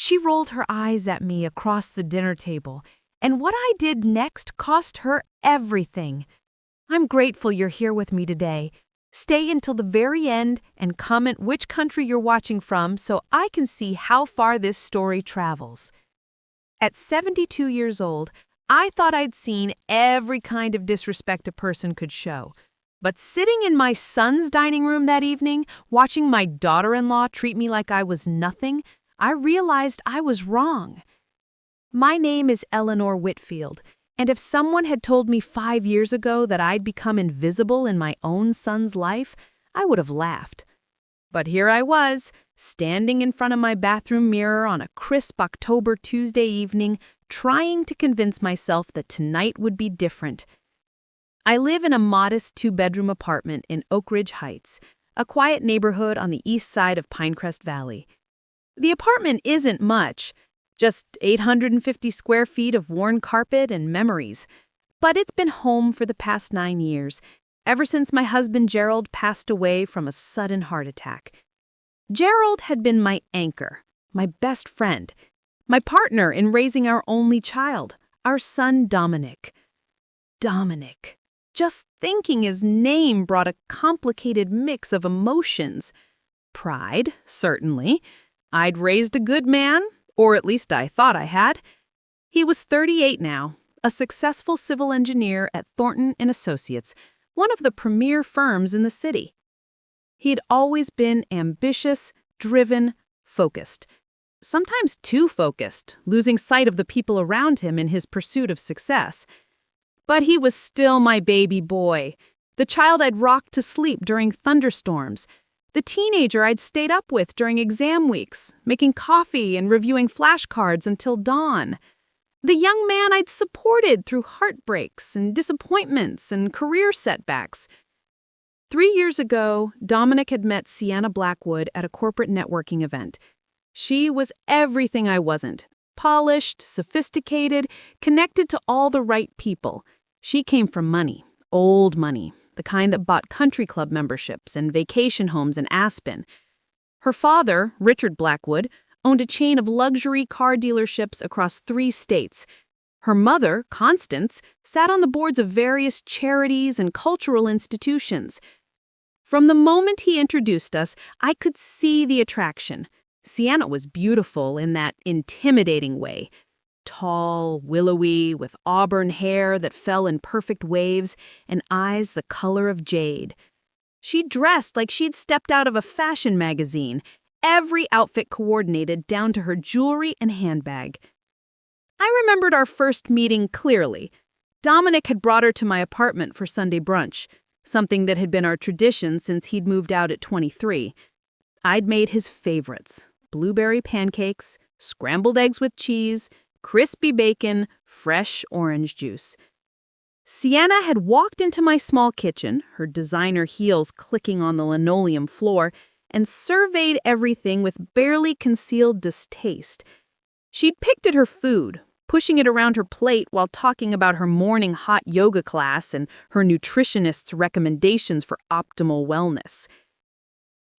She rolled her eyes at me across the dinner table, and what I did next cost her everything. I'm grateful you're here with me today. Stay until the very end and comment which country you're watching from so I can see how far this story travels. At 72 years old, I thought I'd seen every kind of disrespect a person could show. But sitting in my son's dining room that evening, watching my daughter-in-law treat me like I was nothing, I realized I was wrong. My name is Eleanor Whitfield, and if someone had told me 5 years ago that I'd become invisible in my own son's life, I would have laughed. But here I was, standing in front of my bathroom mirror on a crisp October Tuesday evening, trying to convince myself that tonight would be different. I live in a modest 2-bedroom apartment in Oak Ridge Heights, a quiet neighborhood on the east side of Pinecrest Valley. The apartment isn't much, just 850 square feet of worn carpet and memories, but it's been home for the past 9 years, ever since my husband Gerald passed away from a sudden heart attack. Gerald had been my anchor, my best friend, my partner in raising our only child, our son Dominic. Dominic. Just thinking his name brought a complicated mix of emotions. Pride, certainly. I'd raised a good man, or at least I thought I had. He was 38 now, a successful civil engineer at Thornton & Associates, one of the premier firms in the city. He'd always been ambitious, driven, focused. Sometimes too focused, losing sight of the people around him in his pursuit of success. But he was still my baby boy, the child I'd rocked to sleep during thunderstorms, the teenager I'd stayed up with during exam weeks, making coffee and reviewing flashcards until dawn. The young man I'd supported through heartbreaks and disappointments and career setbacks. 3 years ago, Dominic had met Sienna Blackwood at a corporate networking event. She was everything I wasn't. Polished, sophisticated, connected to all the right people. She came from money, old money, the kind that bought country club memberships and vacation homes in Aspen. Her father, Richard Blackwood, owned a chain of luxury car dealerships across 3 states. Her mother, Constance, sat on the boards of various charities and cultural institutions. From the moment he introduced us, I could see the attraction. Sienna was beautiful in that intimidating way. Tall, willowy, with auburn hair that fell in perfect waves and eyes the color of jade. She dressed like she'd stepped out of a fashion magazine, every outfit coordinated down to her jewelry and handbag. I remembered our first meeting clearly. Dominic had brought her to my apartment for Sunday brunch, something that had been our tradition since he'd moved out at 23. I'd made his favorites: blueberry pancakes, scrambled eggs with cheese, crispy bacon, fresh orange juice. Sienna had walked into my small kitchen, her designer heels clicking on the linoleum floor, and surveyed everything with barely concealed distaste. She'd picked at her food, pushing it around her plate while talking about her morning hot yoga class and her nutritionist's recommendations for optimal wellness.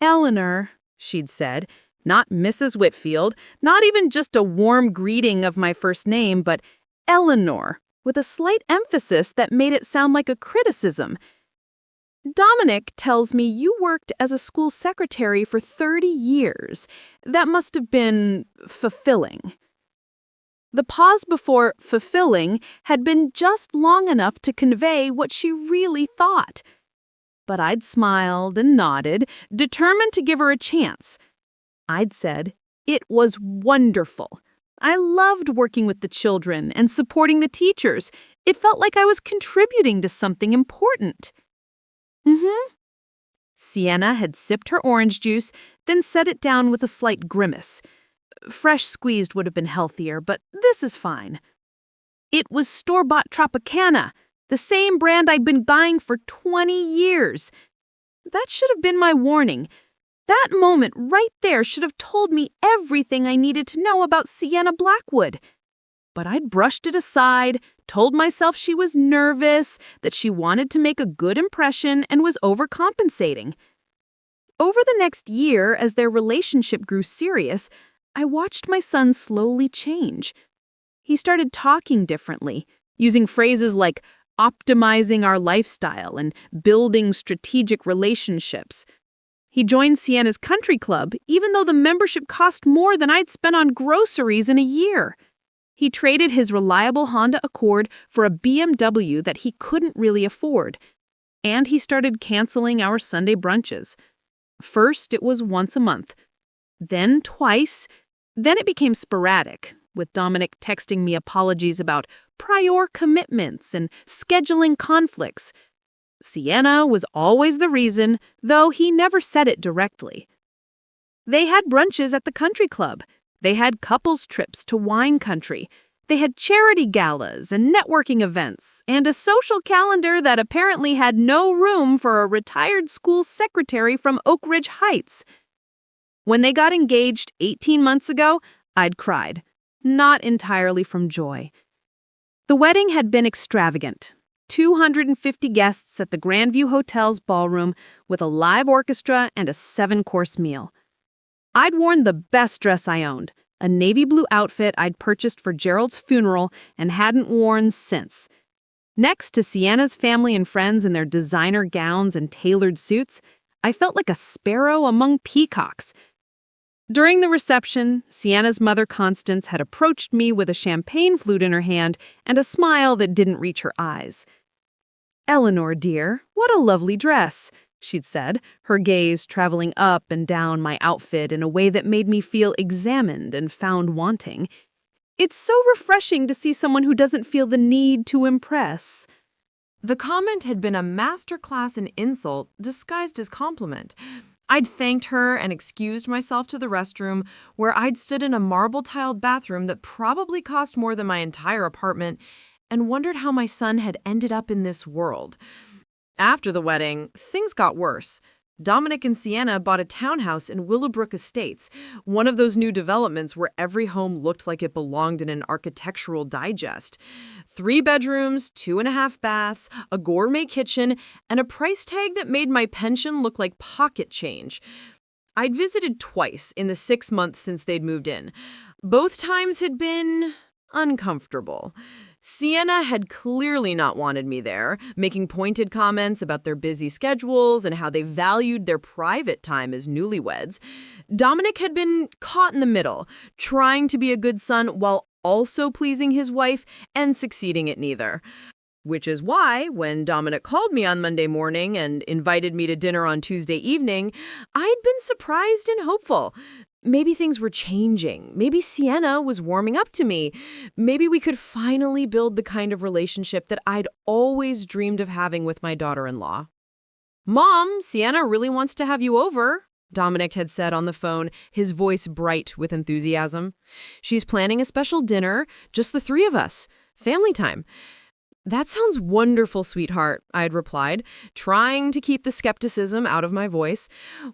"Eleanor," she'd said, not Mrs. Whitfield, not even just a warm greeting of my first name, but Eleanor, with a slight emphasis that made it sound like a criticism. "Dominic tells me you worked as a school secretary for 30 years. That must have been fulfilling." The pause before fulfilling had been just long enough to convey what she really thought. But I'd smiled and nodded, determined to give her a chance. I'd said, "It was wonderful. I loved working with the children and supporting the teachers. It felt like I was contributing to something important." Sienna had sipped her orange juice, then set it down with a slight grimace. Fresh squeezed would have been healthier, but this is fine. "It was store-bought Tropicana, the same brand I'd been buying for 20 years. That should have been my warning. That moment right there should have told me everything I needed to know about Sienna Blackwood. But I'd brushed it aside, told myself she was nervous, that she wanted to make a good impression and was overcompensating. Over the next year, as their relationship grew serious, I watched my son slowly change. He started talking differently, using phrases like optimizing our lifestyle and building strategic relationships. He joined Sienna's country club, even though the membership cost more than I'd spent on groceries in a year. He traded his reliable Honda Accord for a BMW that he couldn't really afford. And he started canceling our Sunday brunches. First, it was once a month. Then twice. Then it became sporadic, with Dominic texting me apologies about prior commitments and scheduling conflicts. Sienna was always the reason, though he never said it directly. They had brunches at the country club. They had couples trips to wine country. They had charity galas and networking events, and a social calendar that apparently had no room for a retired school secretary from Oak Ridge Heights. When they got engaged 18 months ago, I'd cried, not entirely from joy. The wedding had been extravagant. 250 guests at the Grandview Hotel's ballroom with a live orchestra and a 7-course meal. I'd worn the best dress I owned, a navy blue outfit I'd purchased for Gerald's funeral and hadn't worn since. Next to Sienna's family and friends in their designer gowns and tailored suits, I felt like a sparrow among peacocks. During the reception, Sienna's mother Constance had approached me with a champagne flute in her hand and a smile that didn't reach her eyes. "Eleanor, dear, what a lovely dress," she'd said, her gaze traveling up and down my outfit in a way that made me feel examined and found wanting. "It's so refreshing to see someone who doesn't feel the need to impress." The comment had been a masterclass in insult disguised as compliment. I'd thanked her and excused myself to the restroom, where I'd stood in a marble-tiled bathroom that probably cost more than my entire apartment, and wondered how my son had ended up in this world. After the wedding, things got worse. Dominic and Sienna bought a townhouse in Willowbrook Estates, one of those new developments where every home looked like it belonged in an architectural digest. 3 bedrooms, 2.5 baths, a gourmet kitchen, and a price tag that made my pension look like pocket change. I'd visited twice in the 6 months since they'd moved in. Both times had been uncomfortable. Sienna had clearly not wanted me there, making pointed comments about their busy schedules and how they valued their private time as newlyweds. Dominic had been caught in the middle, trying to be a good son while also pleasing his wife and succeeding at neither. Which is why, when Dominic called me on Monday morning and invited me to dinner on Tuesday evening, I'd been surprised and hopeful. Maybe things were changing. Maybe Sienna was warming up to me. Maybe we could finally build the kind of relationship that I'd always dreamed of having with my daughter-in-law. "Mom, Sienna really wants to have you over," Dominic had said on the phone, his voice bright with enthusiasm. "She's planning a special dinner, just the 3 of us. Family time." "That sounds wonderful, sweetheart," I'd replied, trying to keep the skepticism out of my voice.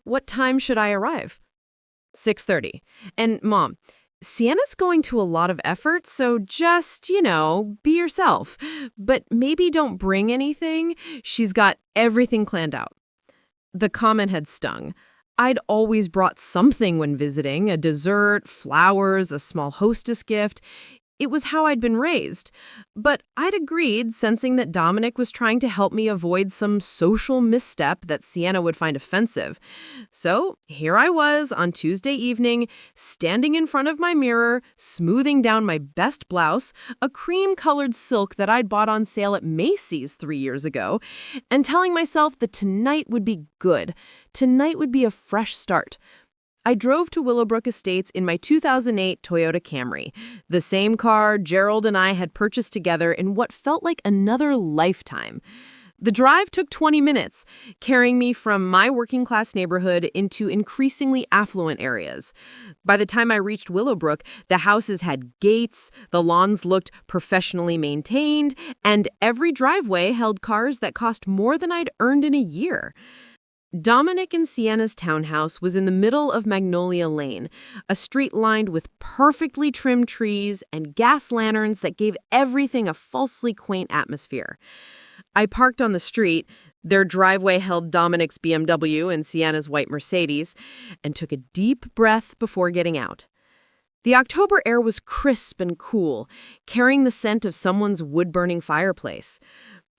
"What time should I arrive?" 6:30. "And Mom, Sienna's going to a lot of effort, so just, be yourself. But maybe don't bring anything. She's got everything planned out." The comment had stung. I'd always brought something when visiting, a dessert, flowers, a small hostess gift. It was how I'd been raised. But I'd agreed, sensing that Dominic was trying to help me avoid some social misstep that Sienna would find offensive. So here I was on Tuesday evening, standing in front of my mirror, smoothing down my best blouse, a cream-colored silk that I'd bought on sale at Macy's 3 years ago, and telling myself that tonight would be good. Tonight would be a fresh start. I drove to Willowbrook Estates in my 2008 Toyota Camry, the same car Gerald and I had purchased together in what felt like another lifetime. The drive took 20 minutes, carrying me from my working-class neighborhood into increasingly affluent areas. By the time I reached Willowbrook, the houses had gates, the lawns looked professionally maintained, and every driveway held cars that cost more than I'd earned in a year. Dominic and Sienna's townhouse was in the middle of Magnolia Lane, a street lined with perfectly trimmed trees and gas lanterns that gave everything a falsely quaint atmosphere. I parked on the street. Their driveway held Dominic's BMW and Sienna's white Mercedes, and took a deep breath before getting out. The October air was crisp and cool, carrying the scent of someone's wood-burning fireplace.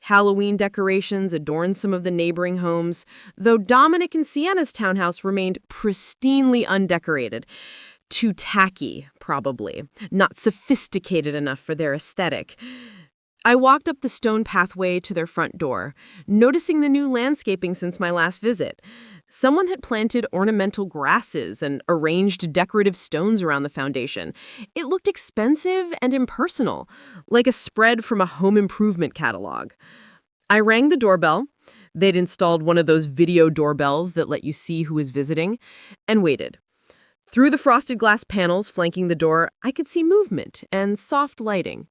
Halloween decorations adorned some of the neighboring homes, though Dominic and Sienna's townhouse remained pristinely undecorated. Too tacky, probably. Not sophisticated enough for their aesthetic. I walked up the stone pathway to their front door, noticing the new landscaping since my last visit. Someone had planted ornamental grasses and arranged decorative stones around the foundation. It looked expensive and impersonal, like a spread from a home improvement catalog. I rang the doorbell. They'd installed one of those video doorbells that let you see who was visiting, and waited. Through the frosted glass panels flanking the door, I could see movement and soft lighting.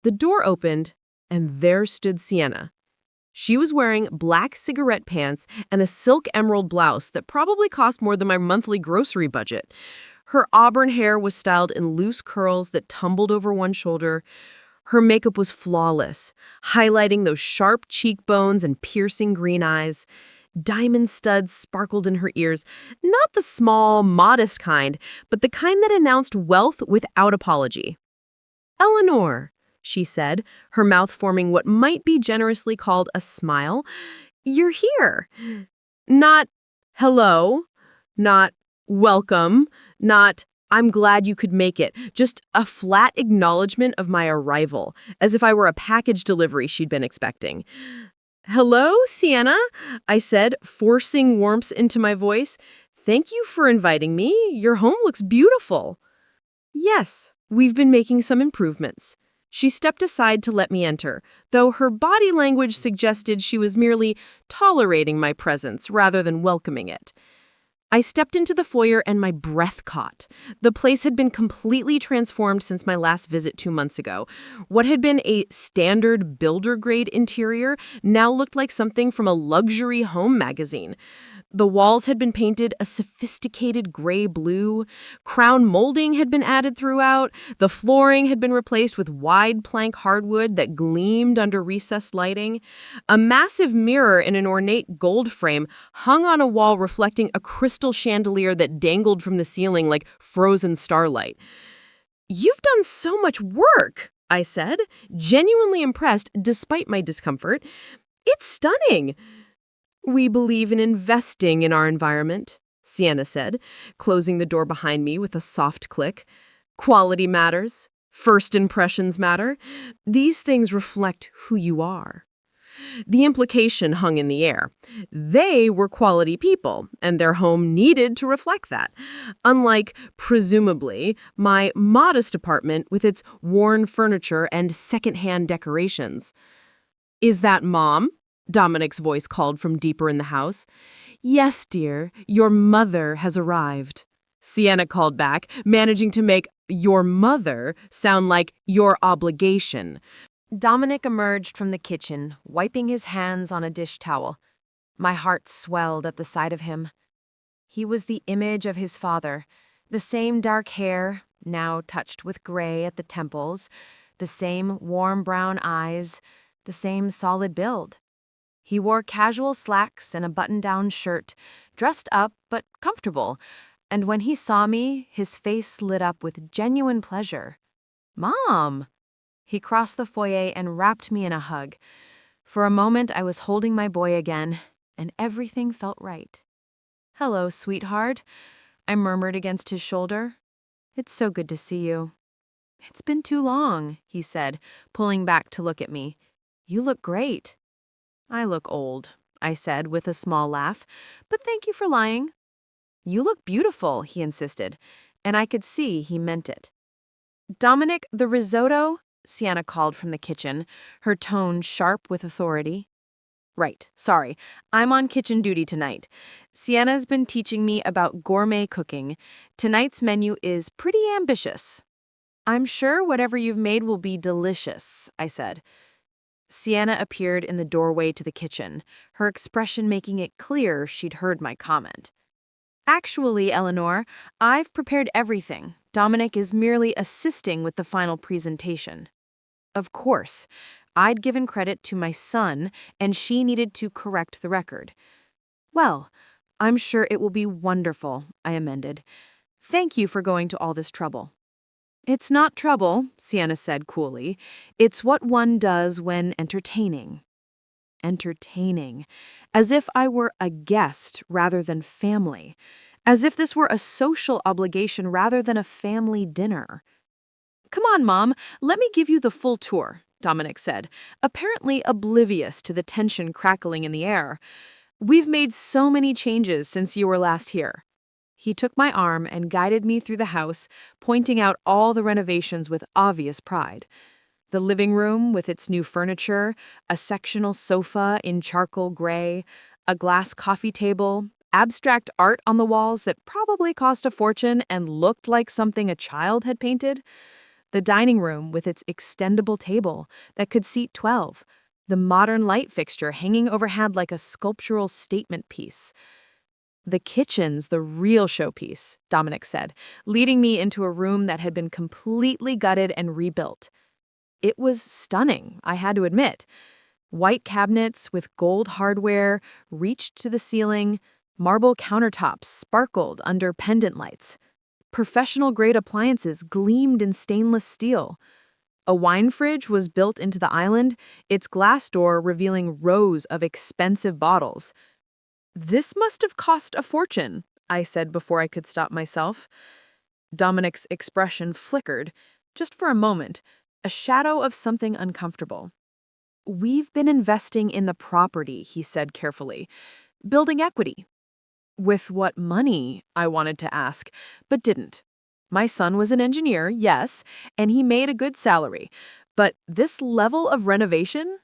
The door opened, and there stood Sienna. She was wearing black cigarette pants and a silk emerald blouse that probably cost more than my monthly grocery budget. Her auburn hair was styled in loose curls that tumbled over one shoulder. Her makeup was flawless, highlighting those sharp cheekbones and piercing green eyes. Diamond studs sparkled in her ears, not the small, modest kind, but the kind that announced wealth without apology. "Eleanor," she said, her mouth forming what might be generously called a smile. "You're here." Not hello, not welcome, not I'm glad you could make it, just a flat acknowledgement of my arrival, as if I were a package delivery she'd been expecting. "Hello, Sienna," I said, forcing warmth into my voice. "Thank you for inviting me. Your home looks beautiful." "Yes, we've been making some improvements." She stepped aside to let me enter, though her body language suggested she was merely tolerating my presence rather than welcoming it. I stepped into the foyer and my breath caught. The place had been completely transformed since my last visit 2 months ago. What had been a standard builder-grade interior now looked like something from a luxury home magazine. The walls had been painted a sophisticated gray-blue. Crown molding had been added throughout. The flooring had been replaced with wide plank hardwood that gleamed under recessed lighting. A massive mirror in an ornate gold frame hung on a wall reflecting a crystal chandelier that dangled from the ceiling like frozen starlight. "You've done so much work," I said, genuinely impressed despite my discomfort. "It's stunning." "We believe in investing in our environment," Sienna said, closing the door behind me with a soft click. "Quality matters. First impressions matter. These things reflect who you are." The implication hung in the air. They were quality people, and their home needed to reflect that. Unlike, presumably, my modest apartment with its worn furniture and secondhand decorations. "Is that Mom?" Dominic's voice called from deeper in the house. "Yes, dear, your mother has arrived," Sienna called back, managing to make "your mother" sound like "your obligation." Dominic emerged from the kitchen, wiping his hands on a dish towel. My heart swelled at the sight of him. He was the image of his father, the same dark hair, now touched with gray at the temples, the same warm brown eyes, the same solid build. He wore casual slacks and a button-down shirt, dressed up but comfortable, and when he saw me, his face lit up with genuine pleasure. "Mom!" He crossed the foyer and wrapped me in a hug. For a moment, I was holding my boy again, and everything felt right. "Hello, sweetheart," I murmured against his shoulder. "It's so good to see you." "It's been too long," he said, pulling back to look at me. "You look great." "I look old," I said with a small laugh, "but thank you for lying." "You look beautiful," he insisted, and I could see he meant it. "Dominic, the risotto," Sienna called from the kitchen, her tone sharp with authority. "Right, sorry. I'm on kitchen duty tonight. Sienna's been teaching me about gourmet cooking. Tonight's menu is pretty ambitious." "I'm sure whatever you've made will be delicious," I said. Sienna appeared in the doorway to the kitchen, her expression making it clear she'd heard my comment. "Actually, Eleanor, I've prepared everything. Dominic is merely assisting with the final presentation." Of course, I'd given credit to my son, and she needed to correct the record. "Well, I'm sure it will be wonderful," I amended. Thank you for going to all this trouble. It's not trouble, Sienna said coolly. It's what one does when entertaining. Entertaining. As if I were a guest rather than family. As if this were a social obligation rather than a family dinner. Come on, Mom, let me give you the full tour, Dominic said, apparently oblivious to the tension crackling in the air. We've made so many changes since you were last here. He took my arm and guided me through the house, pointing out all the renovations with obvious pride. The living room with its new furniture, a sectional sofa in charcoal gray, a glass coffee table, abstract art on the walls that probably cost a fortune and looked like something a child had painted. The dining room with its extendable table that could seat 12. The modern light fixture hanging overhead like a sculptural statement piece. The kitchen's the real showpiece, Dominic said, leading me into a room that had been completely gutted and rebuilt. It was stunning, I had to admit. White cabinets with gold hardware reached to the ceiling, marble countertops sparkled under pendant lights. Professional-grade appliances gleamed in stainless steel. A wine fridge was built into the island, its glass door revealing rows of expensive bottles. This must have cost a fortune, I said before I could stop myself. Dominic's expression flickered, just for a moment, a shadow of something uncomfortable. We've been investing in the property, he said carefully, building equity. With what money, I wanted to ask, but didn't. My son was an engineer, yes, and he made a good salary. But this level of renovation?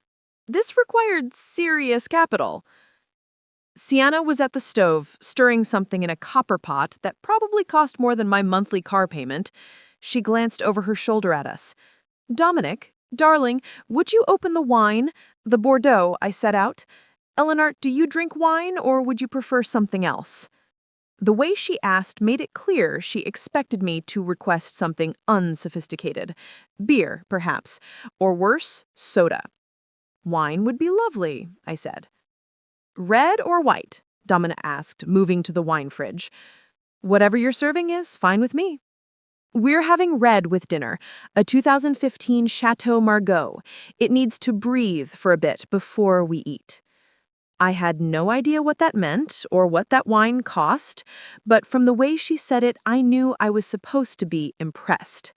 This required serious capital. Sienna was at the stove, stirring something in a copper pot that probably cost more than my monthly car payment. She glanced over her shoulder at us. Dominic, darling, would you open the wine? The Bordeaux, I set out. Eleanor, do you drink wine, or would you prefer something else? The way she asked made it clear she expected me to request something unsophisticated. Beer, perhaps, or worse, soda. Wine would be lovely, I said. Red or white? Dominic asked, moving to the wine fridge. Whatever you're serving is fine with me. We're having red with dinner, a 2015 Chateau Margaux. It needs to breathe for a bit before we eat. I had no idea what that meant or what that wine cost, but from the way she said it, I knew I was supposed to be impressed.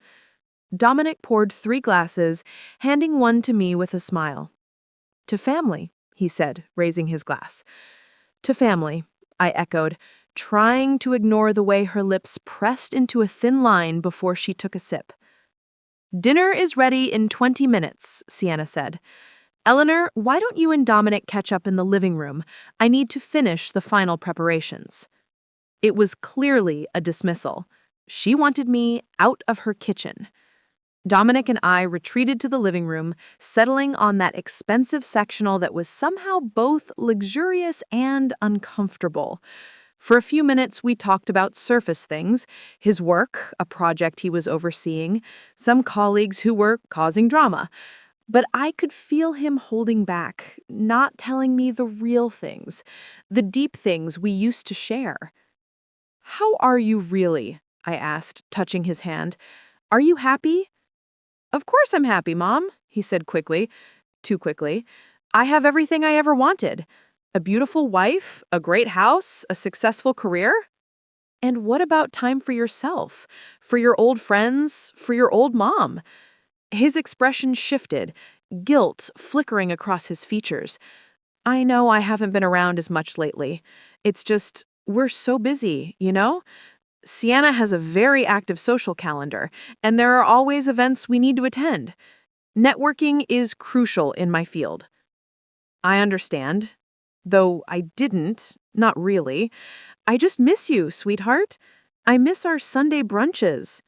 Dominic poured 3 glasses, handing one to me with a smile. To family, he said, raising his glass. To family, I echoed, trying to ignore the way her lips pressed into a thin line before she took a sip. Dinner is ready in 20 minutes, Sienna said. Eleanor, why don't you and Dominic catch up in the living room? I need to finish the final preparations. It was clearly a dismissal. She wanted me out of her kitchen. Dominic and I retreated to the living room, settling on that expensive sectional that was somehow both luxurious and uncomfortable. For a few minutes, we talked about surface things, his work, a project he was overseeing, some colleagues who were causing drama. But I could feel him holding back, not telling me the real things, the deep things we used to share. How are you really? I asked, touching his hand. Are you happy? Of course I'm happy, Mom, he said quickly, too quickly. I have everything I ever wanted. A beautiful wife, a great house, a successful career. And what about time for yourself, for your old friends, for your old mom? His expression shifted, guilt flickering across his features. I know I haven't been around as much lately. It's just, we're so busy, you know? Sienna has a very active social calendar, and there are always events we need to attend. Networking is crucial in my field. I understand. Though I didn't, not really. I just miss you, sweetheart. I miss our Sunday brunches.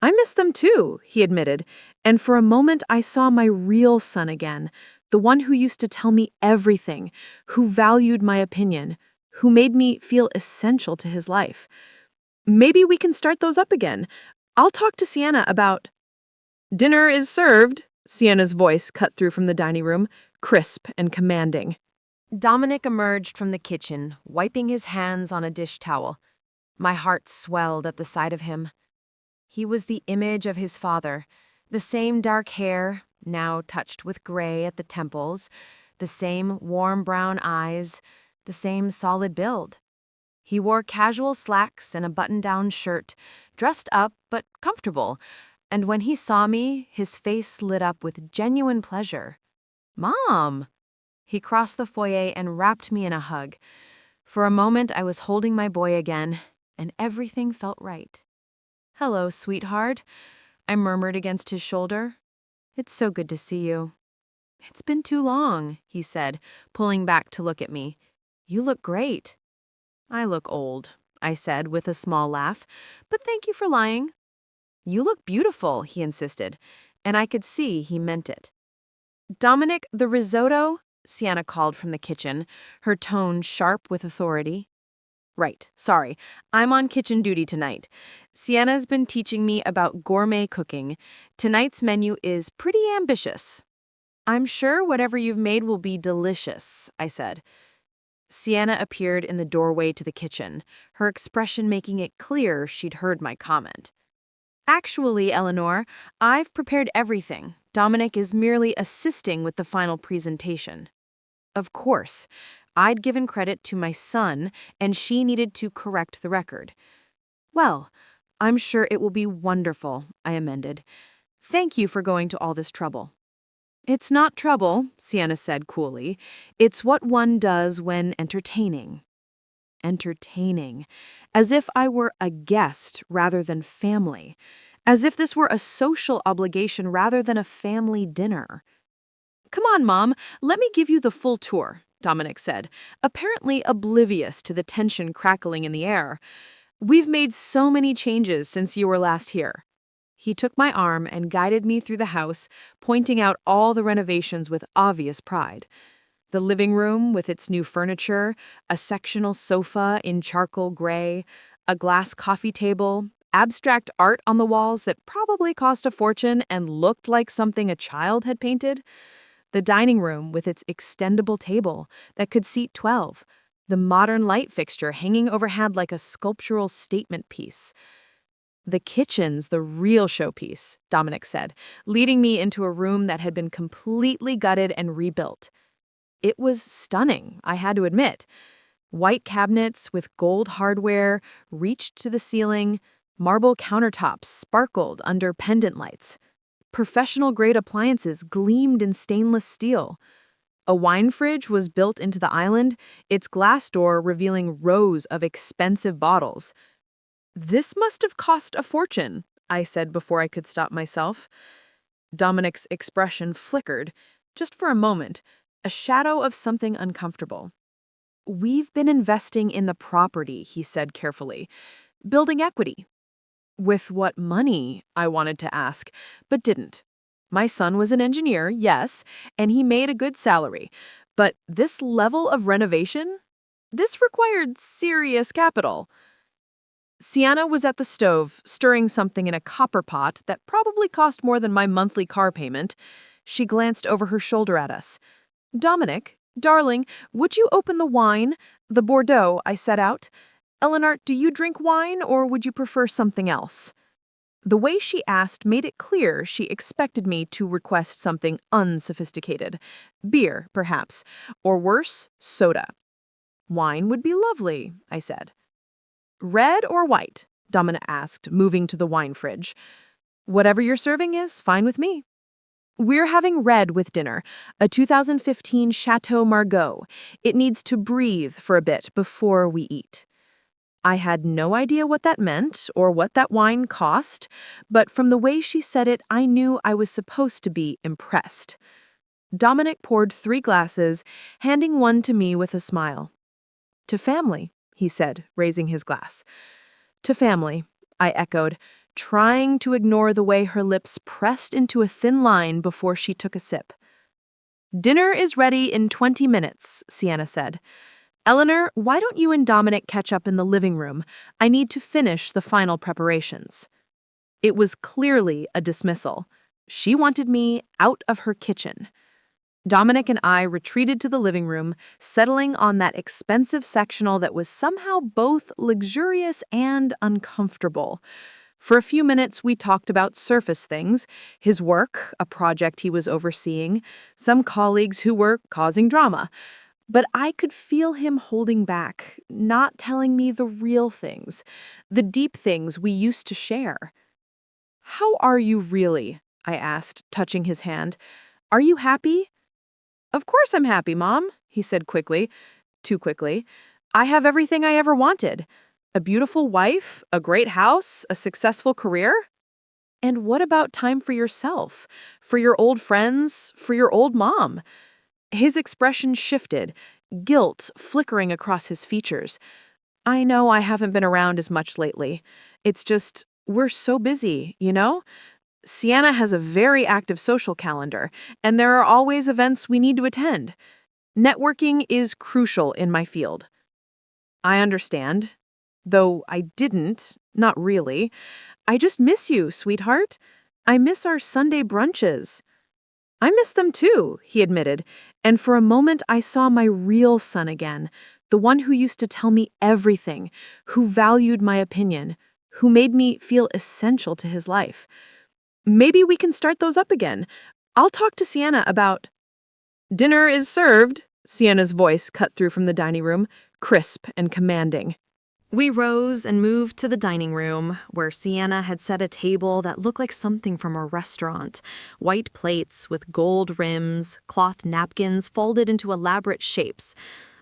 I miss them too, he admitted, and for a moment I saw my real son again, the one who used to tell me everything, who valued my opinion, who made me feel essential to his life. Maybe we can start those up again. I'll talk to Sienna about... Dinner is served, Sienna's voice cut through from the dining room, crisp and commanding. Dominic emerged from the kitchen, wiping his hands on a dish towel. My heart swelled at the sight of him. He was the image of his father, the same dark hair, now touched with gray at the temples, the same warm brown eyes, the same solid build. He wore casual slacks and a button-down shirt, dressed up but comfortable, and when he saw me, his face lit up with genuine pleasure. "Mom!" He crossed the foyer and wrapped me in a hug. For a moment, I was holding my boy again, and everything felt right. "Hello, sweetheart," I murmured against his shoulder. "It's so good to see you." "It's been too long," he said, pulling back to look at me. "You look great." "I look old," I said with a small laugh, "but thank you for lying." "You look beautiful," he insisted, and I could see he meant it. "Dominic, the risotto," Sienna called from the kitchen, her tone sharp with authority. "Right, sorry. I'm on kitchen duty tonight. Sienna's been teaching me about gourmet cooking. Tonight's menu is pretty ambitious." "I'm sure whatever you've made will be delicious," I said. Sienna appeared in the doorway to the kitchen, her expression making it clear she'd heard my comment. "Actually, Eleanor, I've prepared everything. Dominic is merely assisting with the final presentation." Of course, I'd given credit to my son, and she needed to correct the record. "Well, I'm sure it will be wonderful," I amended. "Thank you for going to all this trouble." "It's not trouble," Sienna said coolly. "It's what one does when entertaining." Entertaining. As if I were a guest rather than family. As if this were a social obligation rather than a family dinner. "Come on, Mom, let me give you the full tour," Dominic said, apparently oblivious to the tension crackling in the air. "We've made so many changes since you were last here." He took my arm and guided me through the house, pointing out all the renovations with obvious pride. The living room with its new furniture, a sectional sofa in charcoal gray, a glass coffee table, abstract art on the walls that probably cost a fortune and looked like something a child had painted. The dining room with its extendable table that could seat 12. The modern light fixture hanging overhead like a sculptural statement piece. "The kitchen's the real showpiece," Dominic said, leading me into a room that had been completely gutted and rebuilt. It was stunning, I had to admit. White cabinets with gold hardware reached to the ceiling, marble countertops sparkled under pendant lights. Professional-grade appliances gleamed in stainless steel. A wine fridge was built into the island, its glass door revealing rows of expensive bottles. "This must have cost a fortune," I said before I could stop myself. Dominic's expression flickered, just for a moment, a shadow of something uncomfortable. "We've been investing in the property," he said carefully, "building equity." With what money, I wanted to ask, but didn't. My son was an engineer, yes, and he made a good salary. But this level of renovation? This required serious capital. Sienna was at the stove, stirring something in a copper pot that probably cost more than my monthly car payment. She glanced over her shoulder at us. "Dominic, darling, would you open the wine? The Bordeaux I set out. Eleanor, do you drink wine, or would you prefer something else?" The way she asked made it clear she expected me to request something unsophisticated. Beer, perhaps, or worse, soda. "Wine would be lovely," I said. "Red or white?" Dominic asked, moving to the wine fridge. "Whatever you're serving is fine with me." "We're having red with dinner, a 2015 Chateau Margaux. It needs to breathe for a bit before we eat." I had no idea what that meant or what that wine cost, but from the way she said it, I knew I was supposed to be impressed. Dominic poured 3 glasses, handing one to me with a smile. "To family," he said, raising his glass. "To family," I echoed, trying to ignore the way her lips pressed into a thin line before she took a sip. "Dinner is ready in 20 minutes," Sienna said. "Eleanor, why don't you and Dominic catch up in the living room? I need to finish the final preparations." It was clearly a dismissal. She wanted me out of her kitchen. Dominic and I retreated to the living room, settling on that expensive sectional that was somehow both luxurious and uncomfortable. For a few minutes, we talked about surface things, his work, a project he was overseeing, some colleagues who were causing drama. But I could feel him holding back, not telling me the real things, the deep things we used to share. "How are you really?" I asked, touching his hand. "Are you happy?" "Of course I'm happy, Mom," he said quickly. Too quickly. "I have everything I ever wanted. A beautiful wife, a great house, a successful career." "And what about time for yourself? For your old friends? For your old mom?" His expression shifted, guilt flickering across his features. "I know I haven't been around as much lately. It's just, we're so busy, you know? Sienna has a very active social calendar, and there are always events we need to attend. Networking is crucial in my field." "I understand. Though I didn't, not really. I just miss you, sweetheart. I miss our Sunday brunches." "I miss them too," he admitted, and for a moment I saw my real son again, the one who used to tell me everything, who valued my opinion, who made me feel essential to his life. "Maybe we can start those up again. I'll talk to Sienna about—" "Dinner is served," Sienna's voice cut through from the dining room, crisp and commanding. We rose and moved to the dining room, where Sienna had set a table that looked like something from a restaurant. White plates with gold rims, cloth napkins folded into elaborate shapes,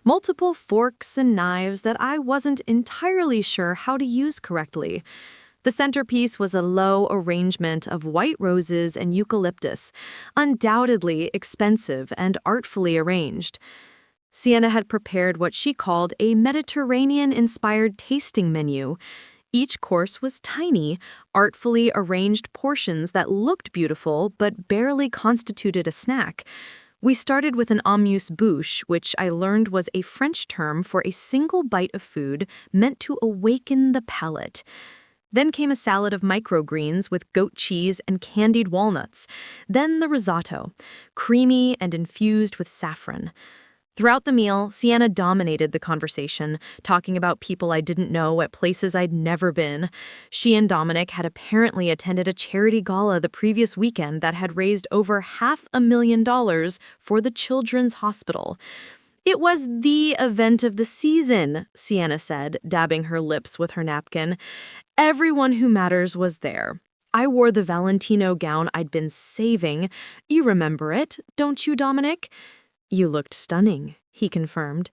multiple forks and knives that I wasn't entirely sure how to use correctly. The centerpiece was a low arrangement of white roses and eucalyptus, undoubtedly expensive and artfully arranged. Sienna had prepared what she called a Mediterranean-inspired tasting menu. Each course was tiny, artfully arranged portions that looked beautiful but barely constituted a snack. We started with an amuse-bouche, which I learned was a French term for a single bite of food meant to awaken the palate. Then came a salad of microgreens with goat cheese and candied walnuts. Then the risotto, creamy and infused with saffron. Throughout the meal, Sienna dominated the conversation, talking about people I didn't know at places I'd never been. She and Dominic had apparently attended a charity gala the previous weekend that had raised over $500,000 for the Children's Hospital. "It was the event of the season," Sienna said, dabbing her lips with her napkin. "Everyone who matters was there. I wore the Valentino gown I'd been saving. You remember it, don't you, Dominic?" "You looked stunning," he confirmed.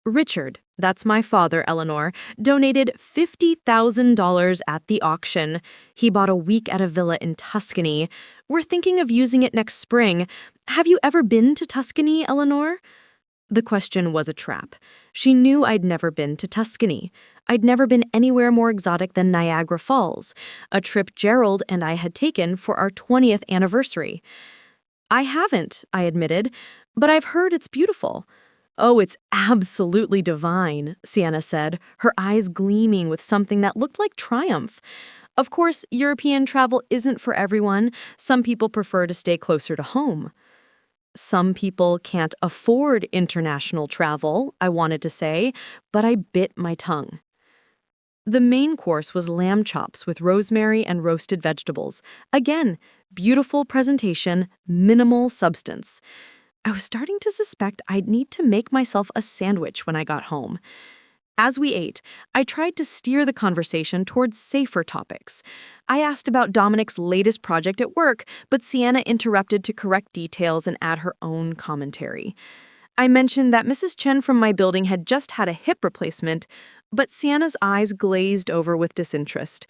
"Richard, that's my father, Eleanor, donated $50,000 at the auction. He bought a week at a villa in Tuscany. We're thinking of using it next spring. Have you ever been to Tuscany, Eleanor?" The question was a trap. She knew I'd never been to Tuscany. I'd never been anywhere more exotic than Niagara Falls, a trip Gerald and I had taken for our 20th anniversary. "I haven't," I admitted, "but I've heard it's beautiful." "Oh, it's absolutely divine," Sienna said, her eyes gleaming with something that looked like triumph. "Of course, European travel isn't for everyone. Some people prefer to stay closer to home." "Some people can't afford international travel," I wanted to say, but I bit my tongue. The main course was lamb chops with rosemary and roasted vegetables. Again, beautiful presentation, minimal substance. I was starting to suspect I'd need to make myself a sandwich when I got home. As we ate, I tried to steer the conversation towards safer topics. I asked about Dominic's latest project at work, but Sienna interrupted to correct details and add her own commentary. I mentioned that Mrs. Chen from my building had just had a hip replacement, but Sienna's eyes glazed over with disinterest.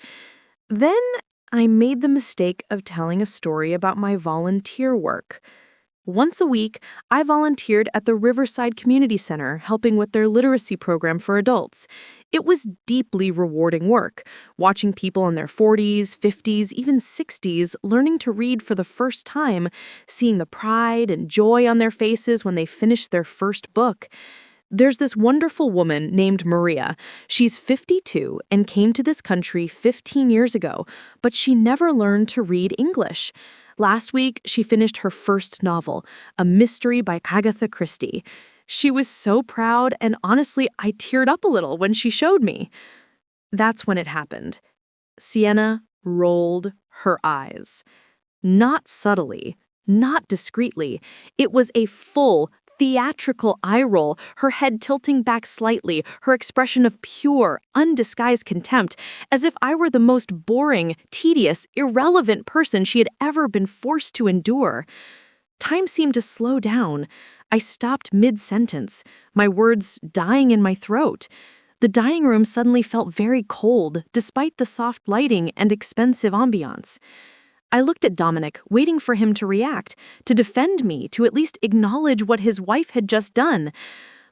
Then I made the mistake of telling a story about my volunteer work. Once a week, I volunteered at the Riverside Community Center, helping with their literacy program for adults. It was deeply rewarding work, watching people in their 40s, 50s, even 60s learning to read for the first time, seeing the pride and joy on their faces when they finished their first book. There's this wonderful woman named Maria. She's 52 and came to this country 15 years ago, but she never learned to read English. Last week, she finished her first novel, a mystery by Agatha Christie. She was so proud, and honestly, I teared up a little when she showed me. That's when it happened. Sienna rolled her eyes. Not subtly, not discreetly. It was a full, theatrical eye roll, her head tilting back slightly, her expression of pure, undisguised contempt, as if I were the most boring, tedious, irrelevant person she had ever been forced to endure. Time seemed to slow down. I stopped mid-sentence, my words dying in my throat. The dining room suddenly felt very cold, despite the soft lighting and expensive ambiance. I looked at Dominic, waiting for him to react, to defend me, to at least acknowledge what his wife had just done.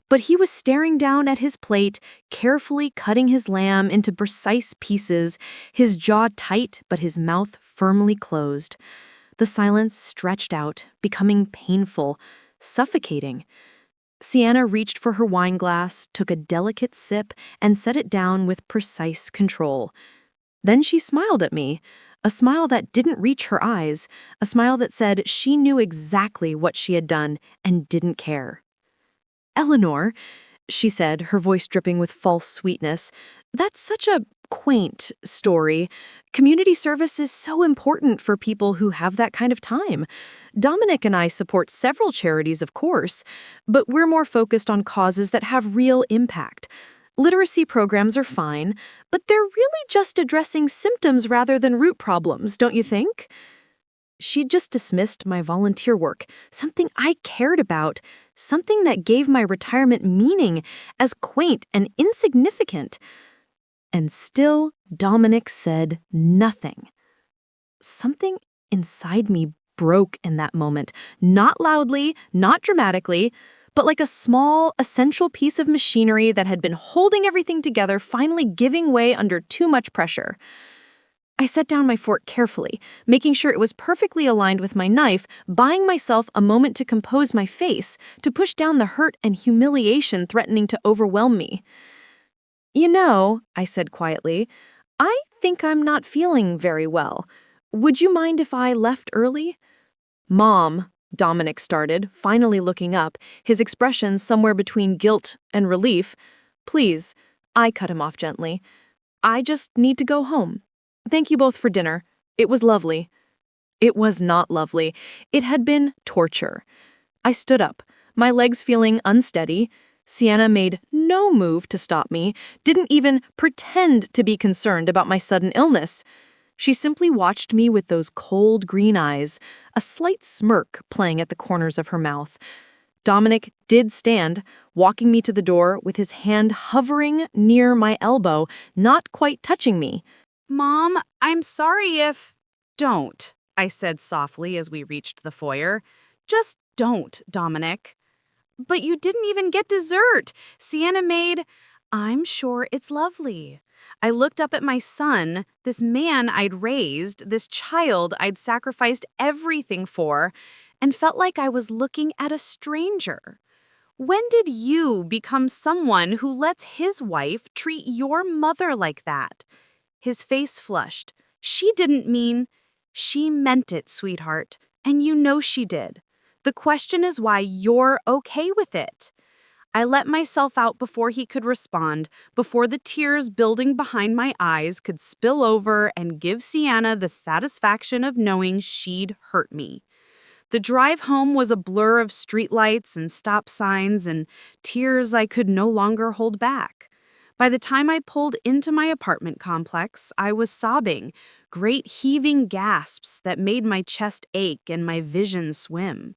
But he was staring down at his plate, carefully cutting his lamb into precise pieces, his jaw tight but his mouth firmly closed. The silence stretched out, becoming painful, suffocating. Sienna reached for her wine glass, took a delicate sip, and set it down with precise control. Then she smiled at me, a smile that didn't reach her eyes, a smile that said she knew exactly what she had done and didn't care. "Eleanor," she said, her voice dripping with false sweetness, "that's such a quaint story. Community service is so important for people who have that kind of time. Dominic and I support several charities, of course, but we're more focused on causes that have real impact. Literacy programs are fine, but they're really just addressing symptoms rather than root problems, don't you think?" She'd just dismissed my volunteer work, something I cared about, something that gave my retirement meaning, as quaint and insignificant. And still, Dominic said nothing. Something inside me broke in that moment, not loudly, not dramatically, but like a small, essential piece of machinery that had been holding everything together finally giving way under too much pressure. I set down my fork carefully, making sure it was perfectly aligned with my knife, buying myself a moment to compose my face, to push down the hurt and humiliation threatening to overwhelm me. "You know," I said quietly, "I think I'm not feeling very well. Would you mind if I left early?" "Mom," Dominic started, finally looking up, his expression somewhere between guilt and relief. "Please," I cut him off gently. "I just need to go home. Thank you both for dinner. It was lovely." It was not lovely. It had been torture. I stood up, my legs feeling unsteady. Sienna made no move to stop me, didn't even pretend to be concerned about my sudden illness. She simply watched me with those cold green eyes, a slight smirk playing at the corners of her mouth. Dominic did stand, walking me to the door with his hand hovering near my elbow, not quite touching me. "Mom, I'm sorry if—" "Don't," I said softly as we reached the foyer. "Just don't, Dominic." "But you didn't even get dessert. Sienna made—" "I'm sure it's lovely." I looked up at my son, this man I'd raised, this child I'd sacrificed everything for, and felt like I was looking at a stranger. When did you become someone who lets his wife treat your mother like that? His face flushed. "She didn't mean—" "She meant it, sweetheart, and you know she did. The question is why you're okay with it." I let myself out before he could respond, before the tears building behind my eyes could spill over and give Sienna the satisfaction of knowing she'd hurt me. The drive home was a blur of streetlights and stop signs and tears I could no longer hold back. By the time I pulled into my apartment complex, I was sobbing, great heaving gasps that made my chest ache and my vision swim.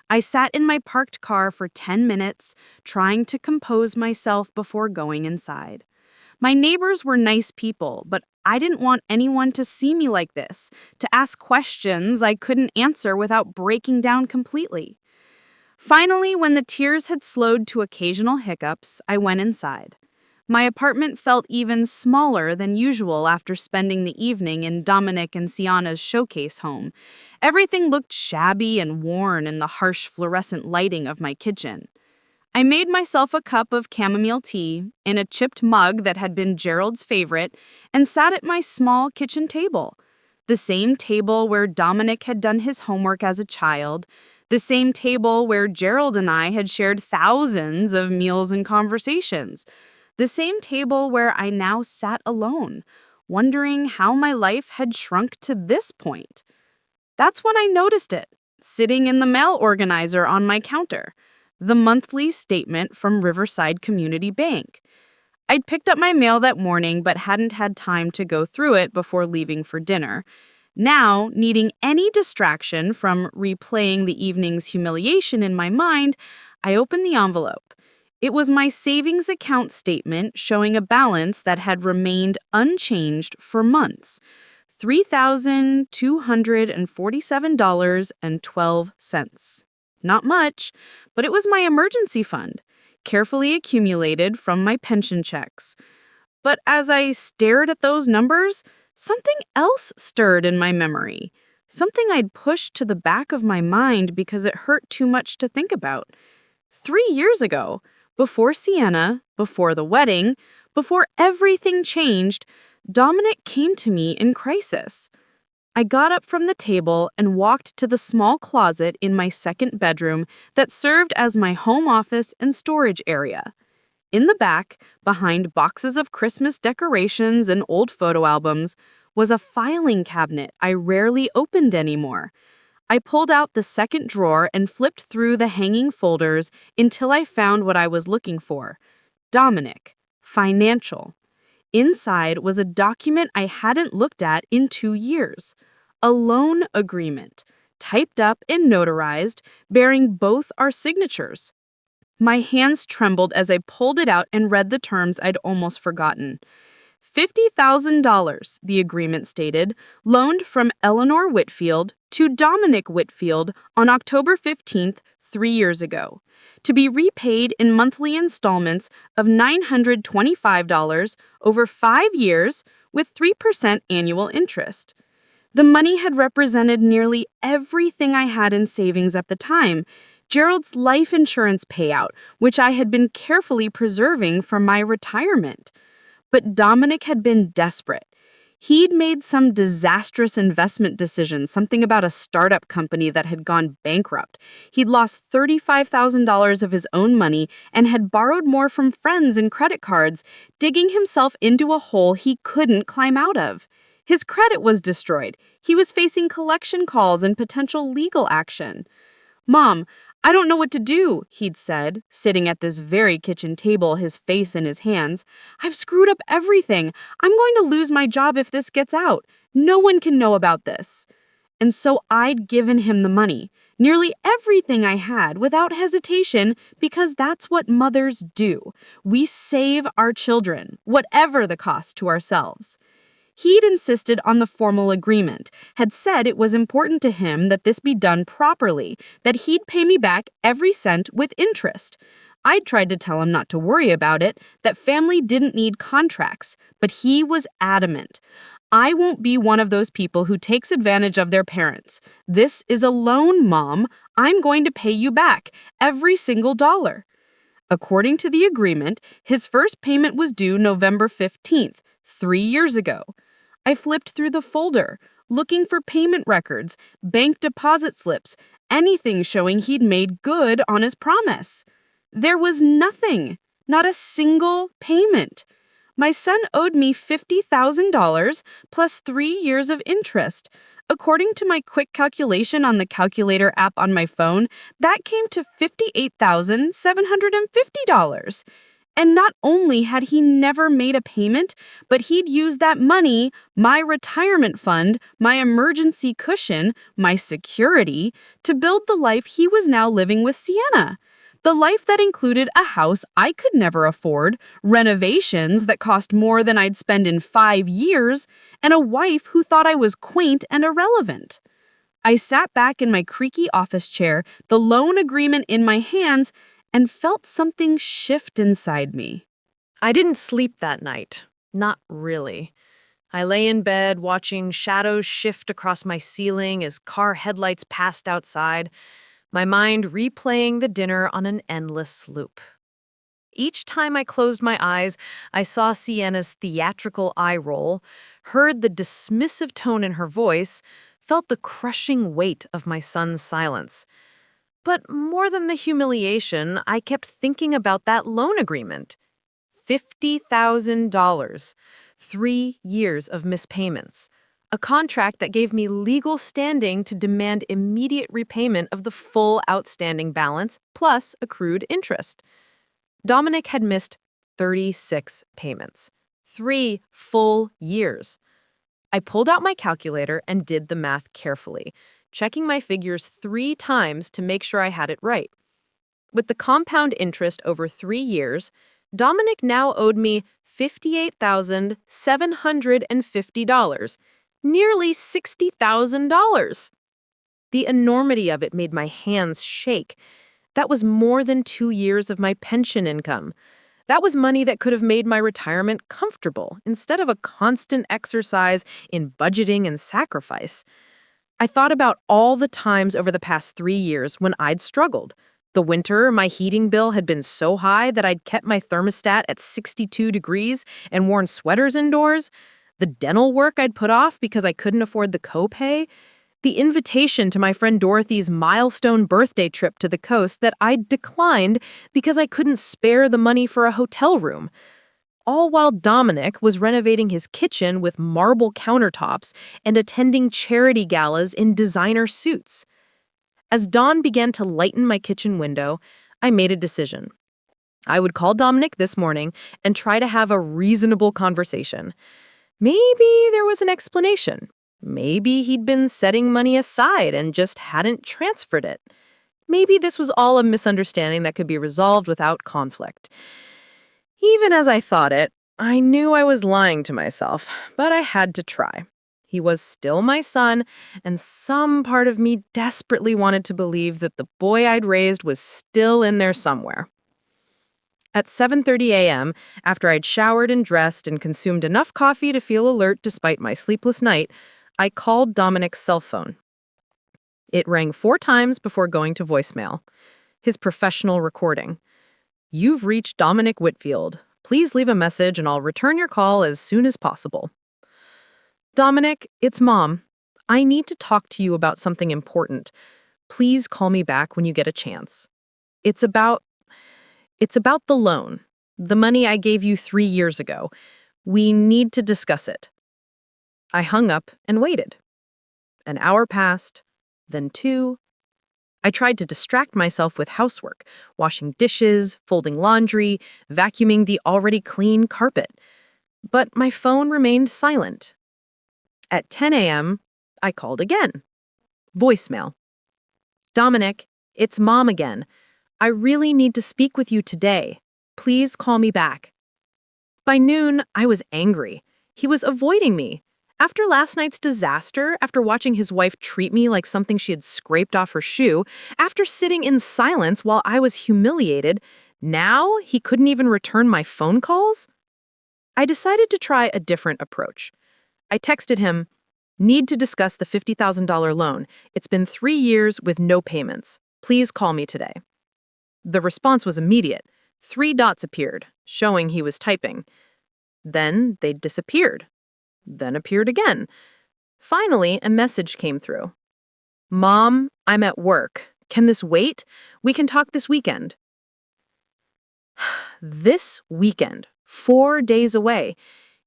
I sat in my parked car for 10 minutes, trying to compose myself before going inside. My neighbors were nice people, but I didn't want anyone to see me like this, to ask questions I couldn't answer without breaking down completely. Finally, when the tears had slowed to occasional hiccups, I went inside. My apartment felt even smaller than usual after spending the evening in Dominic and Sienna's showcase home. Everything looked shabby and worn in the harsh fluorescent lighting of my kitchen. I made myself a cup of chamomile tea in a chipped mug that had been Gerald's favorite and sat at my small kitchen table. The same table where Dominic had done his homework as a child. The same table where Gerald and I had shared thousands of meals and conversations. The same table where I now sat alone, wondering how my life had shrunk to this point. That's when I noticed it, sitting in the mail organizer on my counter, the monthly statement from Riverside Community Bank. I'd picked up my mail that morning but hadn't had time to go through it before leaving for dinner. Now, needing any distraction from replaying the evening's humiliation in my mind, I opened the envelope. It was my savings account statement showing a balance that had remained unchanged for months. $3,247.12. Not much, but it was my emergency fund, carefully accumulated from my pension checks. But as I stared at those numbers, something else stirred in my memory. Something I'd pushed to the back of my mind because it hurt too much to think about. 3 years ago, before Sienna, before the wedding, before everything changed, Dominic came to me in crisis. I got up from the table and walked to the small closet in my second bedroom that served as my home office and storage area. In the back, behind boxes of Christmas decorations and old photo albums, was a filing cabinet I rarely opened anymore. I pulled out the second drawer and flipped through the hanging folders until I found what I was looking for. Dominic, financial. Inside was a document I hadn't looked at in 2 years. A loan agreement, typed up and notarized, bearing both our signatures. My hands trembled as I pulled it out and read the terms I'd almost forgotten. $50,000, the agreement stated, loaned from Eleanor Whitfield to Dominic Whitfield on October 15th, 3 years ago, to be repaid in monthly installments of $925 over 5 years with 3% annual interest. The money had represented nearly everything I had in savings at the time. Gerald's life insurance payout, which I had been carefully preserving for my retirement. But Dominic had been desperate. He'd made some disastrous investment decision, something about a startup company that had gone bankrupt. He'd lost $35,000 of his own money and had borrowed more from friends and credit cards, digging himself into a hole he couldn't climb out of. His credit was destroyed. He was facing collection calls and potential legal action. "Mom, I don't know what to do," he'd said, sitting at this very kitchen table, his face in his hands. "I've screwed up everything. I'm going to lose my job if this gets out. No one can know about this." And so I'd given him the money, nearly everything I had, without hesitation, because that's what mothers do. We save our children, whatever the cost to ourselves. He'd insisted on the formal agreement, had said it was important to him that this be done properly, that he'd pay me back every cent with interest. I'd tried to tell him not to worry about it, that family didn't need contracts, but he was adamant. "I won't be one of those people who takes advantage of their parents. This is a loan, Mom. I'm going to pay you back, every single dollar." According to the agreement, his first payment was due November 15th, 3 years ago. I flipped through the folder, looking for payment records, bank deposit slips, anything showing he'd made good on his promise. There was nothing, not a single payment. My son owed me $50,000 plus 3 years of interest. According to my quick calculation on the calculator app on my phone, that came to $58,750. And not only had he never made a payment, but he'd used that money, my retirement fund, my emergency cushion, my security, to build the life he was now living with Sienna. The life that included a house I could never afford, renovations that cost more than I'd spend in 5 years, and a wife who thought I was quaint and irrelevant. I sat back in my creaky office chair, the loan agreement in my hands, and felt something shift inside me. I didn't sleep that night. Not really. I lay in bed watching shadows shift across my ceiling as car headlights passed outside, my mind replaying the dinner on an endless loop. Each time I closed my eyes, I saw Sienna's theatrical eye roll, heard the dismissive tone in her voice, felt the crushing weight of my son's silence. But more than the humiliation, I kept thinking about that loan agreement. $50,000, 3 years of mispayments. A contract that gave me legal standing to demand immediate repayment of the full outstanding balance plus accrued interest. Dominic had missed 36 payments. 3 full years. I pulled out my calculator and did the math carefully, checking my figures 3 times to make sure I had it right. With the compound interest over 3 years, Dominic now owed me $58,750, nearly $60,000. The enormity of it made my hands shake. That was more than 2 years of my pension income. That was money that could have made my retirement comfortable instead of a constant exercise in budgeting and sacrifice. I thought about all the times over the past 3 years when I'd struggled. The winter, my heating bill had been so high that I'd kept my thermostat at 62 degrees and worn sweaters indoors. The dental work I'd put off because I couldn't afford the copay. The invitation to my friend Dorothy's milestone birthday trip to the coast that I'd declined because I couldn't spare the money for a hotel room. All while Dominic was renovating his kitchen with marble countertops and attending charity galas in designer suits. As dawn began to lighten my kitchen window, I made a decision. I would call Dominic this morning and try to have a reasonable conversation. Maybe there was an explanation. Maybe he'd been setting money aside and just hadn't transferred it. Maybe this was all a misunderstanding that could be resolved without conflict. Even as I thought it, I knew I was lying to myself, but I had to try. He was still my son, and some part of me desperately wanted to believe that the boy I'd raised was still in there somewhere. At 7:30 a.m., after I'd showered and dressed and consumed enough coffee to feel alert despite my sleepless night, I called Dominic's cell phone. It rang 4 times before going to voicemail. His professional recording. "You've reached Dominic Whitfield. Please leave a message and I'll return your call as soon as possible." "Dominic, it's Mom. I need to talk to you about something important. Please call me back when you get a chance. It's about the loan, the money I gave you 3 years ago. We need to discuss it." I hung up and waited. An hour passed, then 2. I tried to distract myself with housework, washing dishes, folding laundry, vacuuming the already clean carpet. But my phone remained silent. At 10 a.m., I called again. Voicemail. "Dominic, it's Mom again. I really need to speak with you today. Please call me back." By noon, I was angry. He was avoiding me. After last night's disaster, after watching his wife treat me like something she had scraped off her shoe, after sitting in silence while I was humiliated, now he couldn't even return my phone calls? I decided to try a different approach. I texted him, "Need to discuss the $50,000 loan. It's been 3 years with no payments. Please call me today." The response was immediate. 3 dots appeared, showing he was typing. Then they disappeared. Then appeared again. Finally, a message came through. "Mom, I'm at work. Can this wait? We can talk this weekend." This weekend, 4 days away.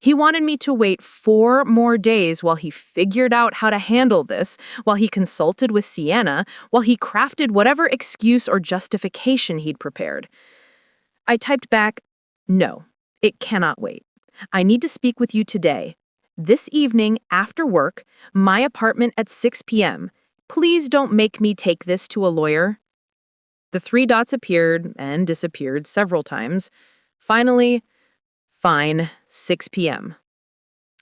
He wanted me to wait 4 more days while he figured out how to handle this, while he consulted with Sienna, while he crafted whatever excuse or justification he'd prepared. I typed back, "No, it cannot wait. I need to speak with you today. This evening, after work, my apartment at 6 p.m. Please don't make me take this to a lawyer." The 3 dots appeared and disappeared several times. Finally, fine, 6 p.m.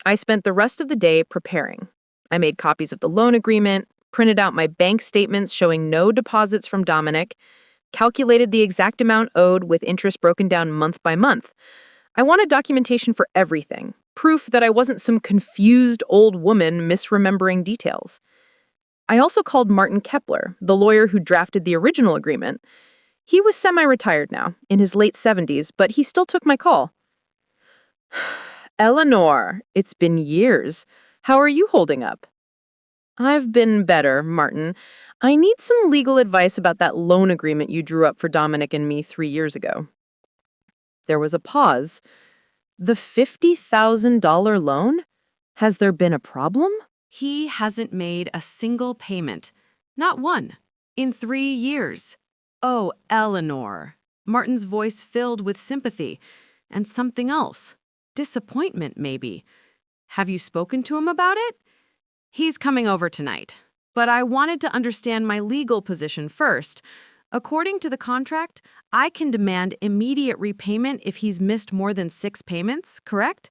I spent the rest of the day preparing. I made copies of the loan agreement, printed out my bank statements showing no deposits from Dominic, calculated the exact amount owed with interest broken down month by month. I wanted documentation for everything, proof that I wasn't some confused old woman misremembering details. I also called Martin Kepler, the lawyer who drafted the original agreement. He was semi-retired now, in his late 70s, but he still took my call. Eleanor, it's been years. How are you holding up? I've been better, Martin. I need some legal advice about that loan agreement you drew up for Dominic and me 3 years ago. There was a pause. The $50,000 loan? Has there been a problem? He hasn't made a single payment. Not one. In 3 years. Oh, Eleanor. Martin's voice filled with sympathy. And something else. Disappointment, maybe. Have you spoken to him about it? He's coming over tonight. But I wanted to understand my legal position first. According to the contract, I can demand immediate repayment if he's missed more than 6 payments, correct?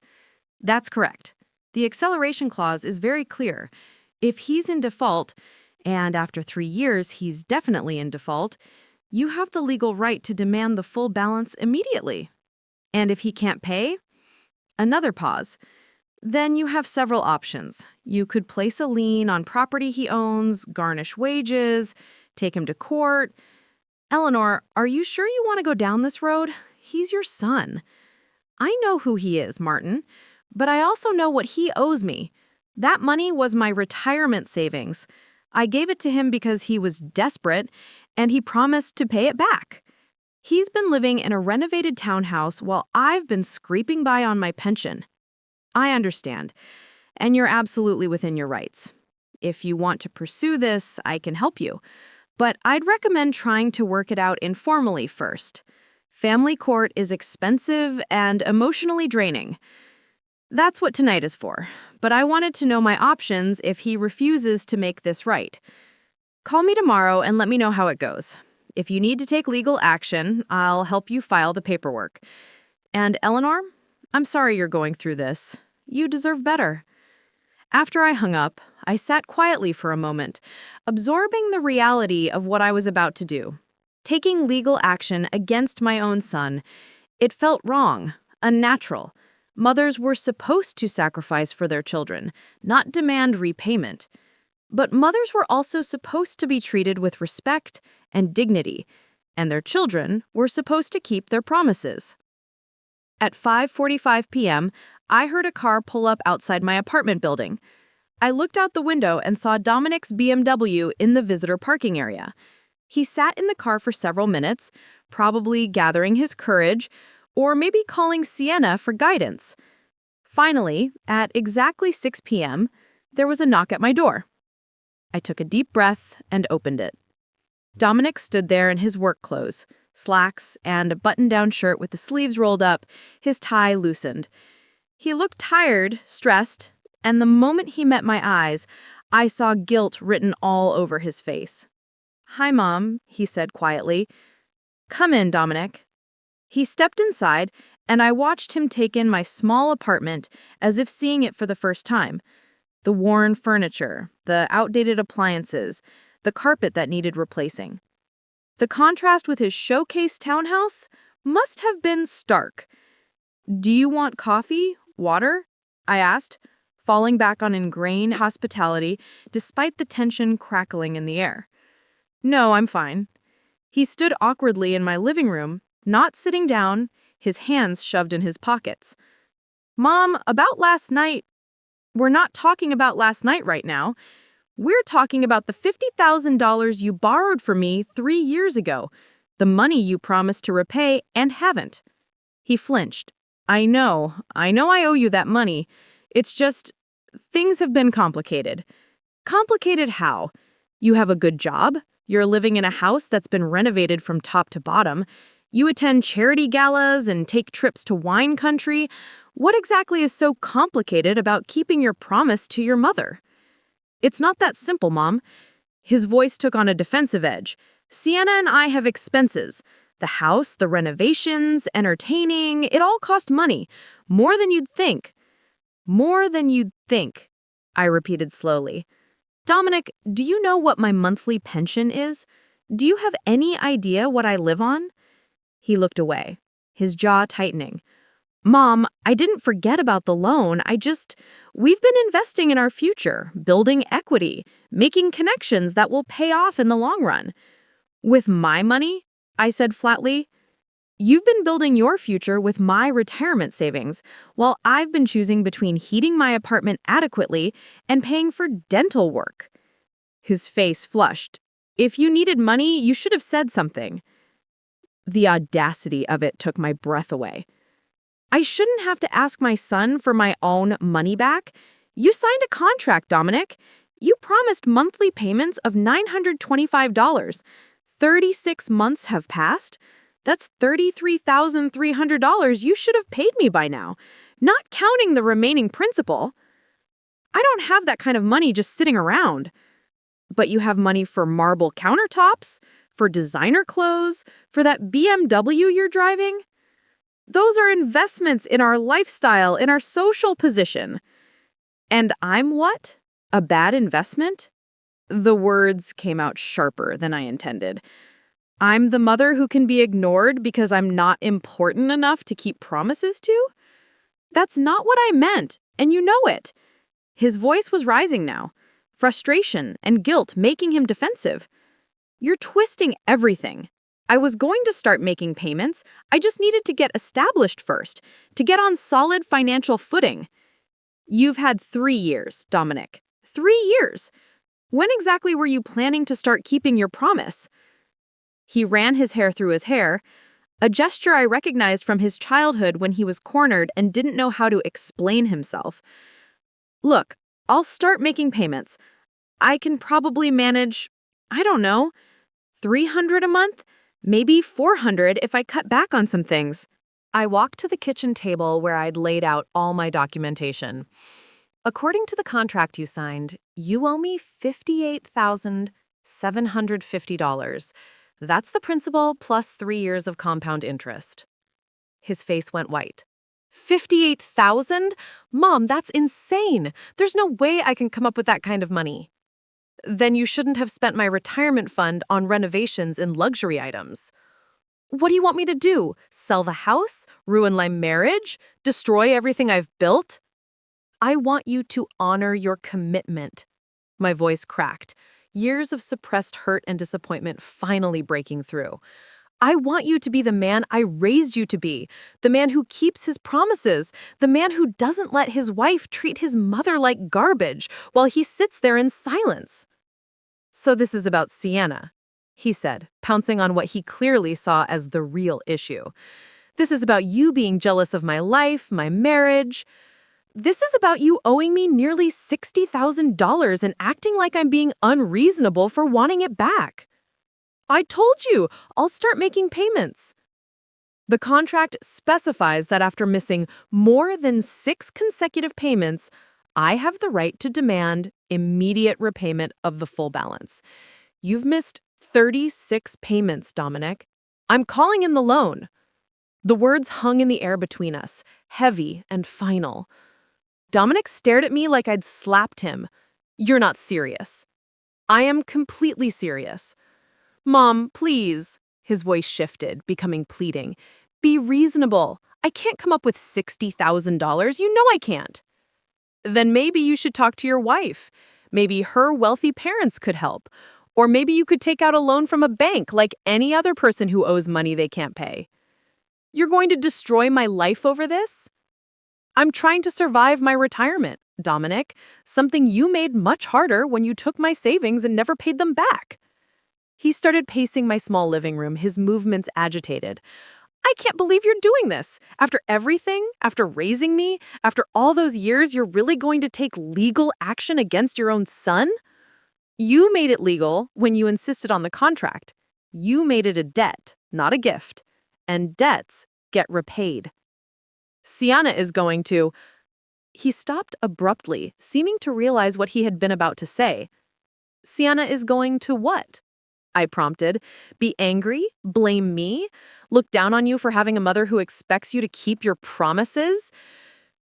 That's correct. The acceleration clause is very clear. If he's in default, and after 3 years he's definitely in default, you have the legal right to demand the full balance immediately. And if he can't pay? Another pause. Then you have several options. You could place a lien on property he owns, garnish wages, take him to court. Eleanor, are you sure you want to go down this road? He's your son. I know who he is, Martin, but I also know what he owes me. That money was my retirement savings. I gave it to him because he was desperate, and he promised to pay it back. He's been living in a renovated townhouse while I've been scraping by on my pension. I understand, and you're absolutely within your rights. If you want to pursue this, I can help you. But I'd recommend trying to work it out informally first. Family court is expensive and emotionally draining. That's what tonight is for, but I wanted to know my options if he refuses to make this right. Call me tomorrow and let me know how it goes. If you need to take legal action, I'll help you file the paperwork. And Eleanor, I'm sorry you're going through this. You deserve better. After I hung up, I sat quietly for a moment, absorbing the reality of what I was about to do. Taking legal action against my own son, it felt wrong, unnatural. Mothers were supposed to sacrifice for their children, not demand repayment. But mothers were also supposed to be treated with respect and dignity, and their children were supposed to keep their promises. At 5:45 p.m., I heard a car pull up outside my apartment building. I looked out the window and saw Dominic's BMW in the visitor parking area. He sat in the car for several minutes, probably gathering his courage, or maybe calling Sienna for guidance. Finally, at exactly 6 p.m., there was a knock at my door. I took a deep breath and opened it. Dominic stood there in his work clothes, slacks and a button-down shirt with the sleeves rolled up, his tie loosened. He looked tired, stressed, and the moment he met my eyes, I saw guilt written all over his face. "Hi, Mom," he said quietly. "Come in, Dominic." He stepped inside, and I watched him take in my small apartment as if seeing it for the first time. The worn furniture, the outdated appliances, the carpet that needed replacing. The contrast with his showcase townhouse must have been stark. "Do you want coffee? Water?" I asked, falling back on ingrained hospitality despite the tension crackling in the air. "No, I'm fine." He stood awkwardly in my living room, not sitting down, his hands shoved in his pockets. "Mom, about last night..." "We're not talking about last night right now. We're talking about the $50,000 you borrowed from me 3 years ago, the money you promised to repay and haven't." He flinched. I know I owe you that money. It's just, things have been complicated." "Complicated how? You have a good job, you're living in a house that's been renovated from top to bottom, you attend charity galas and take trips to wine country. What exactly is so complicated about keeping your promise to your mother?" "It's not that simple, Mom." His voice took on a defensive edge. "Sienna and I have expenses. The house, the renovations, entertaining, it all cost money. More than you'd think." "More than you'd think," I repeated slowly. "Dominic, do you know what my monthly pension is? Do you have any idea what I live on?" He looked away, his jaw tightening. "Mom, I didn't forget about the loan. We've been investing in our future, building equity, making connections that will pay off in the long run. With my money, I said flatly. You've been building your future with my retirement savings, while I've been choosing between heating my apartment adequately and paying for dental work. His face flushed. If you needed money, you should have said something. The audacity of it took my breath away. I shouldn't have to ask my son for my own money back. You signed a contract, Dominic. You promised monthly payments of $925. 36 months have passed. That's $33,300 you should have paid me by now, not counting the remaining principal. I don't have that kind of money just sitting around. But you have money for marble countertops, for designer clothes, for that BMW you're driving. Those are investments in our lifestyle, in our social position. And I'm what? A bad investment? The words came out sharper than I intended. I'm the mother who can be ignored because I'm not important enough to keep promises to? That's not what I meant, and you know it. His voice was rising now, frustration and guilt making him defensive. You're twisting everything. I was going to start making payments. I just needed to get established first, to get on solid financial footing. You've had 3 years, Dominic. 3 years. When exactly were you planning to start keeping your promise? He ran his hair through his hair, a gesture I recognized from his childhood when he was cornered and didn't know how to explain himself. Look, I'll start making payments. I can probably manage, I don't know, $300 a month, maybe $400 if I cut back on some things. I walked to the kitchen table where I'd laid out all my documentation. According to the contract you signed, you owe me $58,750. That's the principal plus 3 years of compound interest. His face went white. 58,000? Mom, that's insane. There's no way I can come up with that kind of money. Then you shouldn't have spent my retirement fund on renovations and luxury items. What do you want me to do? Sell the house? Ruin my marriage? Destroy everything I've built? I want you to honor your commitment. My voice cracked, years of suppressed hurt and disappointment finally breaking through. I want you to be the man I raised you to be, the man who keeps his promises, the man who doesn't let his wife treat his mother like garbage while he sits there in silence. So this is about Sienna, he said, pouncing on what he clearly saw as the real issue. This is about you being jealous of my life, my marriage. This is about you owing me nearly $60,000 and acting like I'm being unreasonable for wanting it back. I told you, I'll start making payments. The contract specifies that after missing more than 6 consecutive payments, I have the right to demand immediate repayment of the full balance. You've missed 36 payments, Dominic. I'm calling in the loan. The words hung in the air between us, heavy and final. Dominic stared at me like I'd slapped him. You're not serious. I am completely serious. Mom, please. His voice shifted, becoming pleading. Be reasonable. I can't come up with $60,000. You know I can't. Then maybe you should talk to your wife. Maybe her wealthy parents could help. Or maybe you could take out a loan from a bank like any other person who owes money they can't pay. You're going to destroy my life over this? I'm trying to survive my retirement, Dominic, something you made much harder when you took my savings and never paid them back. He started pacing my small living room, his movements agitated. I can't believe you're doing this. After everything, after raising me, after all those years, you're really going to take legal action against your own son? You made it legal when you insisted on the contract. You made it a debt, not a gift. And debts get repaid. Sienna is going to... He stopped abruptly, seeming to realize what he had been about to say. Sienna is going to what? I prompted. Be angry? Blame me? Look down on you for having a mother who expects you to keep your promises?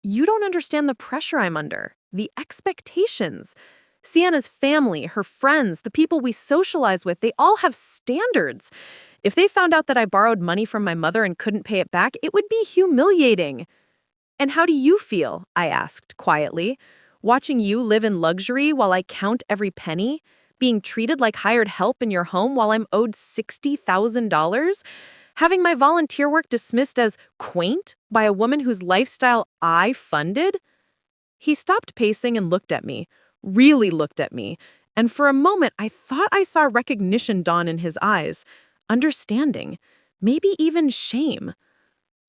You don't understand the pressure I'm under, the expectations. Sienna's family, her friends, the people we socialize with, they all have standards. If they found out that I borrowed money from my mother and couldn't pay it back, it would be humiliating. And how do you feel? I asked quietly. Watching you live in luxury while I count every penny? Being treated like hired help in your home while I'm owed $60,000? Having my volunteer work dismissed as quaint by a woman whose lifestyle I funded? He stopped pacing and looked at me, really looked at me, and for a moment I thought I saw recognition dawn in his eyes, understanding, maybe even shame.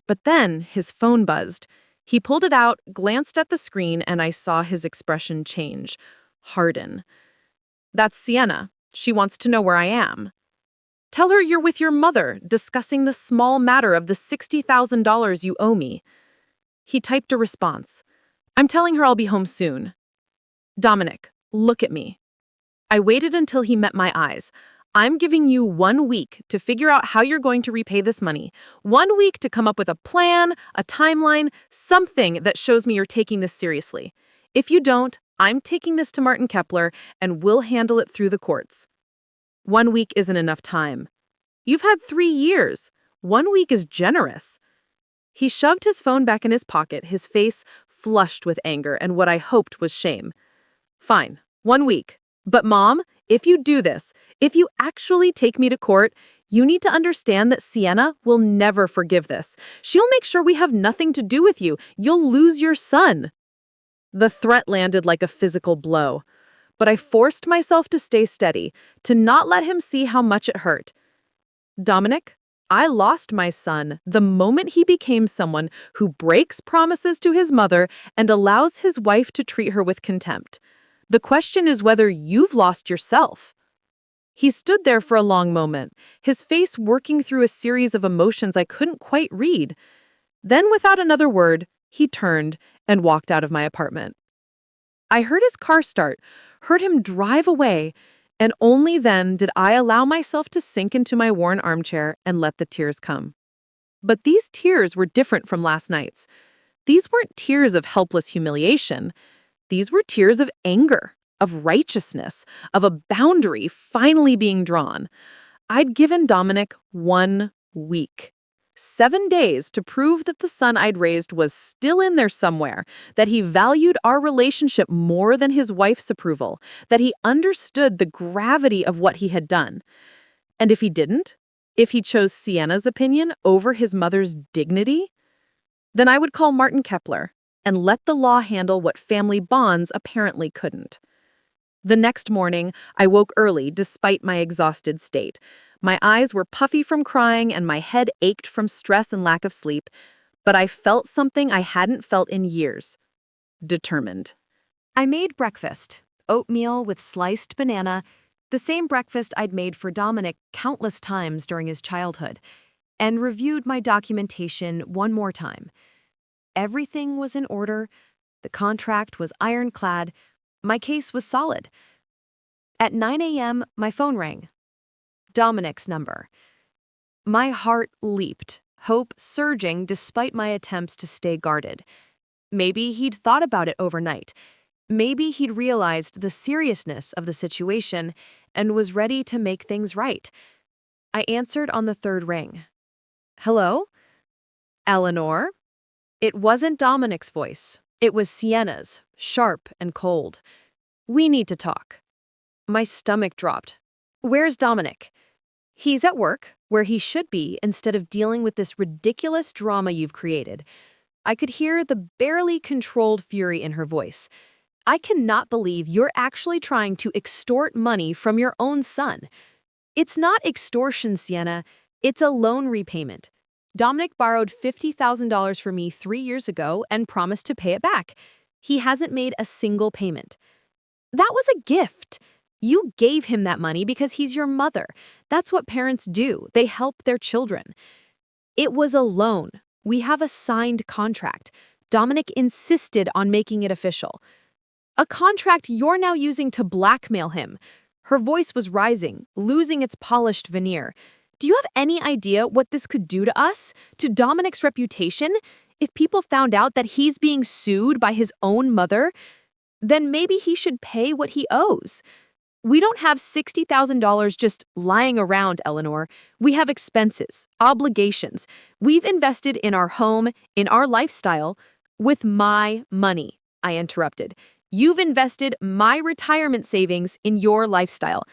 But then his phone buzzed. He pulled it out, glanced at the screen, and I saw his expression change, harden. "That's Sienna. She wants to know where I am. Tell her you're with your mother, discussing the small matter of the $60,000 you owe me." He typed a response. "I'm telling her I'll be home soon." "Dominic, look at me." I waited until he met my eyes. "I'm giving you 1 week to figure out how you're going to repay this money. 1 week to come up with a plan, a timeline, something that shows me you're taking this seriously. If you don't, I'm taking this to Martin Kepler and we'll handle it through the courts." 1 week isn't enough time. You've had 3 years. 1 week is generous. He shoved his phone back in his pocket, his face flushed with anger and what I hoped was shame. "Fine, 1 week. But Mom, if you do this, if you actually take me to court, you need to understand that Sienna will never forgive this. She'll make sure we have nothing to do with you. You'll lose your son." The threat landed like a physical blow. But I forced myself to stay steady, to not let him see how much it hurt. "Dominic, I lost my son the moment he became someone who breaks promises to his mother and allows his wife to treat her with contempt. The question is whether you've lost yourself." He stood there for a long moment, his face working through a series of emotions I couldn't quite read. Then, without another word, he turned and walked out of my apartment. I heard his car start, heard him drive away, and only then did I allow myself to sink into my worn armchair and let the tears come. But these tears were different from last night's. These weren't tears of helpless humiliation. These were tears of anger, of righteousness, of a boundary finally being drawn. I'd given Dominic 1 week. 7 days to prove that the son I'd raised was still in there somewhere, that he valued our relationship more than his wife's approval, that he understood the gravity of what he had done. And if he didn't, if he chose Sienna's opinion over his mother's dignity, then I would call Martin Kepler and let the law handle what family bonds apparently couldn't. The next morning, I woke early despite my exhausted state. My eyes were puffy from crying and my head ached from stress and lack of sleep, but I felt something I hadn't felt in years. Determined. I made breakfast, oatmeal with sliced banana, the same breakfast I'd made for Dominic countless times during his childhood, and reviewed my documentation one more time. Everything was in order, the contract was ironclad, my case was solid. At 9 a.m., my phone rang. Dominic's number. My heart leaped, hope surging despite my attempts to stay guarded. Maybe he'd thought about it overnight. Maybe he'd realized the seriousness of the situation and was ready to make things right. I answered on the third ring. "Hello? Eleanor?" It wasn't Dominic's voice. It was Sienna's, sharp and cold. "We need to talk." My stomach dropped. "Where's Dominic?" "He's at work, where he should be instead of dealing with this ridiculous drama you've created." I could hear the barely controlled fury in her voice. "I cannot believe you're actually trying to extort money from your own son." "It's not extortion, Sienna. It's a loan repayment. Dominic borrowed $50,000 from me 3 years ago and promised to pay it back. He hasn't made a single payment." "That was a gift. You gave him that money because he's your mother. That's what parents do. They help their children." "It was a loan. We have a signed contract. Dominic insisted on making it official." "A contract you're now using to blackmail him." Her voice was rising, losing its polished veneer. "Do you have any idea what this could do to us, to Dominic's reputation? If people found out that he's being sued by his own mother, then maybe he should pay what he owes." "We don't have $60,000 just lying around, Eleanor. We have expenses, obligations. We've invested in our home, in our lifestyle." "With my money," I interrupted. You've invested my retirement savings in your lifestyle.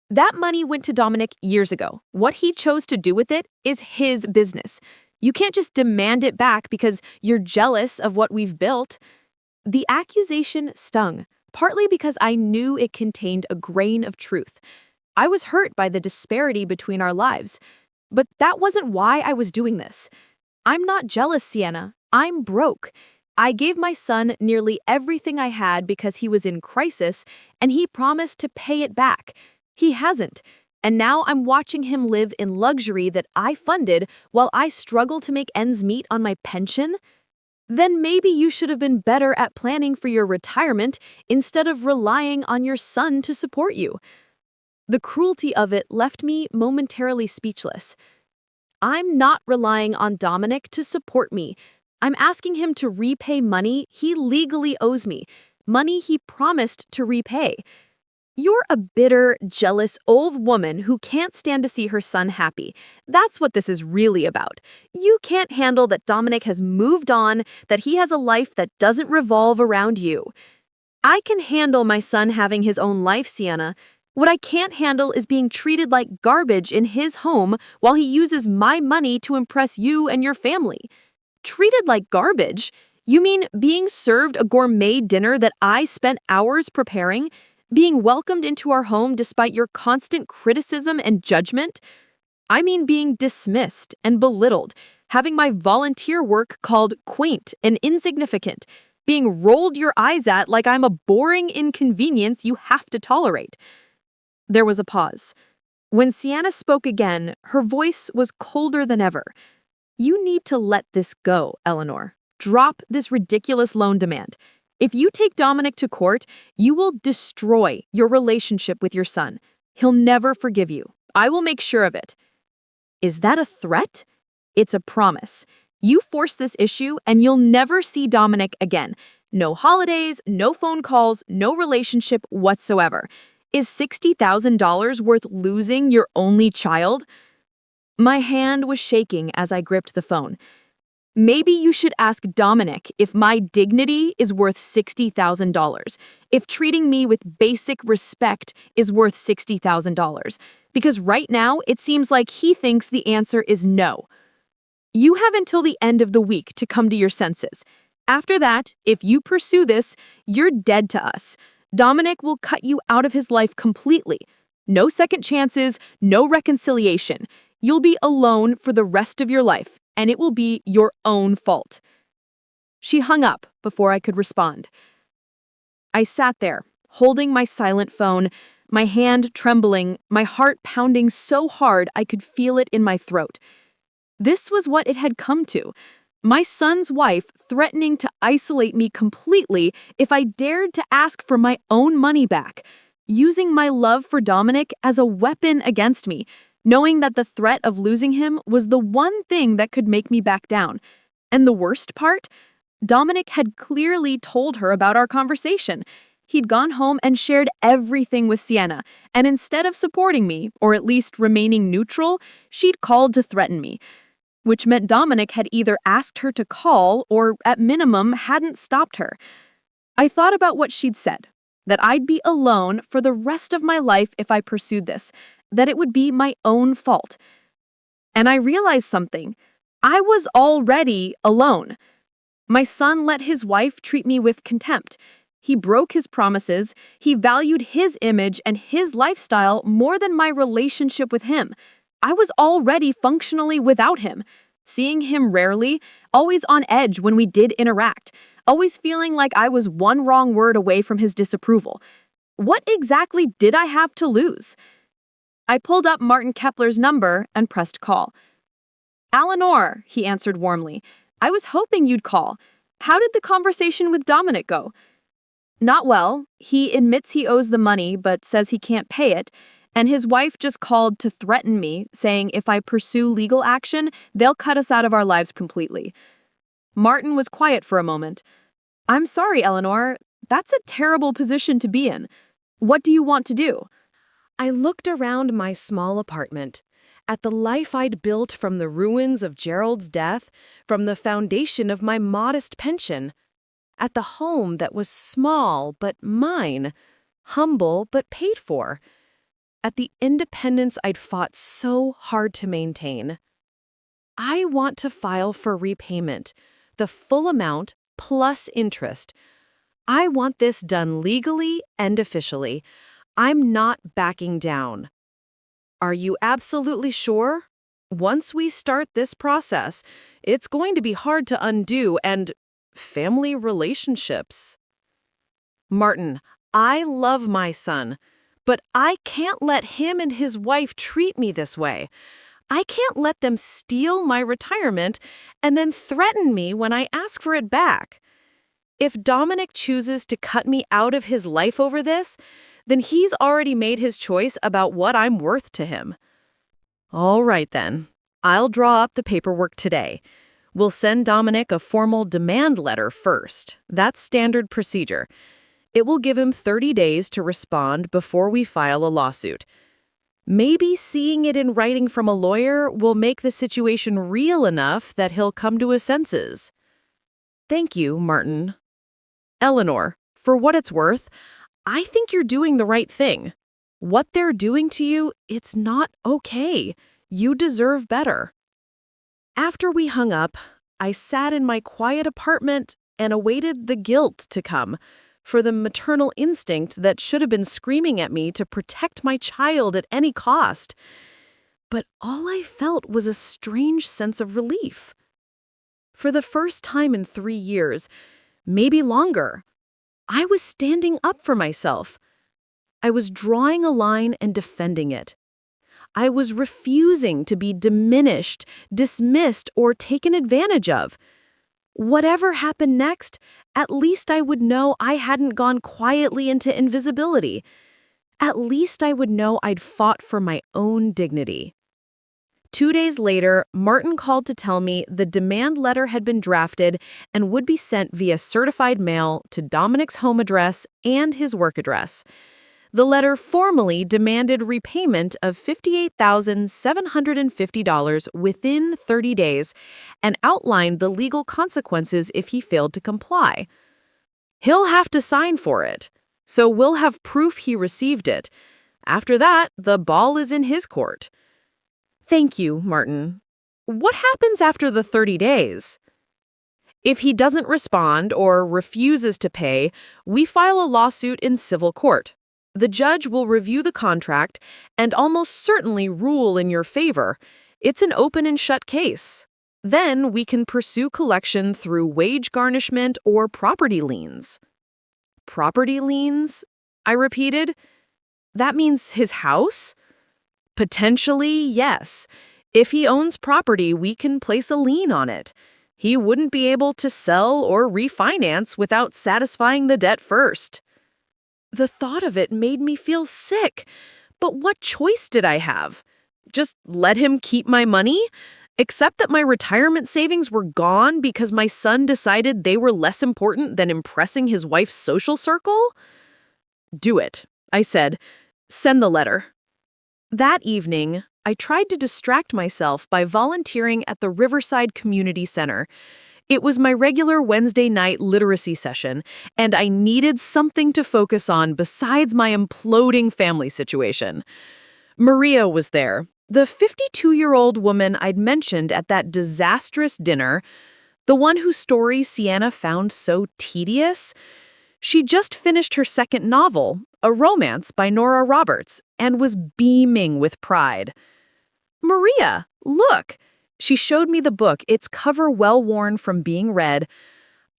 That money went to Dominic years ago. What he chose to do with it is his business. You can't just demand it back because you're jealous of what we've built." The accusation stung, partly because I knew it contained a grain of truth. I was hurt by the disparity between our lives. But that wasn't why I was doing this. I'm not jealous, Sienna. I'm broke. I gave my son nearly everything I had because he was in crisis, and he promised to pay it back. He hasn't. And now I'm watching him live in luxury that I funded while I struggle to make ends meet on my pension. Then maybe you should have been better at planning for your retirement instead of relying on your son to support you. The cruelty of it left me momentarily speechless. I'm not relying on Dominic to support me. I'm asking him to repay money he legally owes me, money he promised to repay. You're a bitter, jealous old woman who can't stand to see her son happy. That's what this is really about. You can't handle that Dominic has moved on, that he has a life that doesn't revolve around you. I can handle my son having his own life, Sienna. What I can't handle is being treated like garbage in his home while he uses my money to impress you and your family. Treated like garbage? You mean being served a gourmet dinner that I spent hours preparing? Being welcomed into our home despite your constant criticism and judgment? I mean being dismissed and belittled, having my volunteer work called quaint and insignificant, being rolled your eyes at like I'm a boring inconvenience you have to tolerate. There was a pause. When Sienna spoke again, her voice was colder than ever. You need to let this go, Eleanor. Drop this ridiculous loan demand. If you take Dominic to court, you will destroy your relationship with your son. He'll never forgive you. I will make sure of it. Is that a threat? It's a promise. You force this issue and you'll never see Dominic again. No holidays, no phone calls, no relationship whatsoever. Is $60,000 worth losing your only child? My hand was shaking as I gripped the phone. Maybe you should ask Dominic if my dignity is worth $60,000, if treating me with basic respect is worth $60,000, because right now it seems like he thinks the answer is no. You have until the end of the week to come to your senses. After that, if you pursue this, you're dead to us. Dominic will cut you out of his life completely. No second chances, no reconciliation. You'll be alone for the rest of your life, and it will be your own fault. She hung up before I could respond. I sat there, holding my silent phone, my hand trembling, my heart pounding so hard I could feel it in my throat. This was what it had come to. My son's wife threatening to isolate me completely if I dared to ask for my own money back, using my love for Dominic as a weapon against me, knowing that the threat of losing him was the one thing that could make me back down. And the worst part? Dominic had clearly told her about our conversation. He'd gone home and shared everything with Sienna, and instead of supporting me, or at least remaining neutral, she'd called to threaten me, which meant Dominic had either asked her to call or, at minimum, hadn't stopped her. I thought about what she'd said, that I'd be alone for the rest of my life if I pursued this, that it would be my own fault. And I realized something. I was already alone. My son let his wife treat me with contempt. He broke his promises. He valued his image and his lifestyle more than my relationship with him. I was already functionally without him, seeing him rarely, always on edge when we did interact, always feeling like I was one wrong word away from his disapproval. What exactly did I have to lose? I pulled up Martin Kepler's number and pressed call. "Eleanor," he answered warmly. "I was hoping you'd call. How did the conversation with Dominic go?" "Not well. He admits he owes the money but says he can't pay it, and his wife just called to threaten me, saying if I pursue legal action, they'll cut us out of our lives completely." Martin was quiet for a moment. "I'm sorry, Eleanor. That's a terrible position to be in. What do you want to do?" I looked around my small apartment, at the life I'd built from the ruins of Gerald's death, from the foundation of my modest pension. at the home that was small but mine, humble but paid for, at the independence I'd fought so hard to maintain. I want to file for repayment, the full amount plus interest. I want this done legally and officially. I'm not backing down. Are you absolutely sure? Once we start this process, it's going to be hard to undo, and family relationships. Martin, I love my son, but I can't let him and his wife treat me this way. I can't let them steal my retirement and then threaten me when I ask for it back. If Dominic chooses to cut me out of his life over this, then he's already made his choice about what I'm worth to him. All right, then. I'll draw up the paperwork today. We'll send Dominic a formal demand letter first. That's standard procedure. It will give him 30 days to respond before we file a lawsuit. Maybe seeing it in writing from a lawyer will make the situation real enough that he'll come to his senses. Thank you, Martin. Eleanor, for what it's worth, I think you're doing the right thing. What they're doing to you, it's not okay. You deserve better. After we hung up, I sat in my quiet apartment and awaited the guilt to come, for the maternal instinct that should have been screaming at me to protect my child at any cost. But all I felt was a strange sense of relief. For the first time in 3 years, maybe longer, I was standing up for myself. I was drawing a line and defending it. I was refusing to be diminished, dismissed, or taken advantage of. Whatever happened next, at least I would know I hadn't gone quietly into invisibility. At least I would know I'd fought for my own dignity. 2 days later, Martin called to tell me the demand letter had been drafted and would be sent via certified mail to Dominic's home address and his work address. The letter formally demanded repayment of $58,750 within 30 days and outlined the legal consequences if he failed to comply. He'll have to sign for it, so we'll have proof he received it. After that, the ball is in his court. Thank you, Martin. What happens after the 30 days? If he doesn't respond or refuses to pay, we file a lawsuit in civil court. The judge will review the contract and almost certainly rule in your favor. It's an open and shut case. Then we can pursue collection through wage garnishment or property liens. Property liens? I repeated. That means his house? Potentially, yes. If he owns property, we can place a lien on it. He wouldn't be able to sell or refinance without satisfying the debt first. The thought of it made me feel sick. But what choice did I have? Just let him keep my money? Accept that my retirement savings were gone because my son decided they were less important than impressing his wife's social circle? Do it, I said. Send the letter. That evening, I tried to distract myself by volunteering at the Riverside Community Center. It was my regular Wednesday night literacy session, and I needed something to focus on besides my imploding family situation. Maria was there, the 52-year-old woman I'd mentioned at that disastrous dinner, the one whose story Sienna found so tedious. She just finished her second novel, a romance by Nora Roberts, and was beaming with pride. "Maria, look!" She showed me the book, its cover well-worn from being read.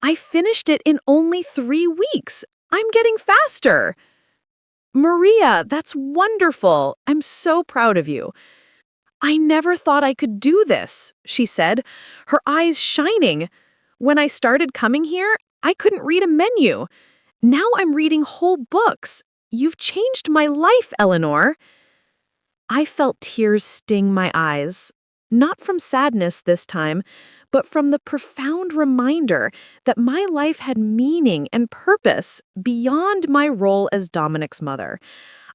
"I finished it in only 3 weeks. I'm getting faster." "Maria, that's wonderful. I'm so proud of you." "I never thought I could do this," she said, her eyes shining. "When I started coming here, I couldn't read a menu. Now I'm reading whole books. You've changed my life, Eleanor." I felt tears sting my eyes. Not from sadness this time, but from the profound reminder that my life had meaning and purpose beyond my role as Dominic's mother.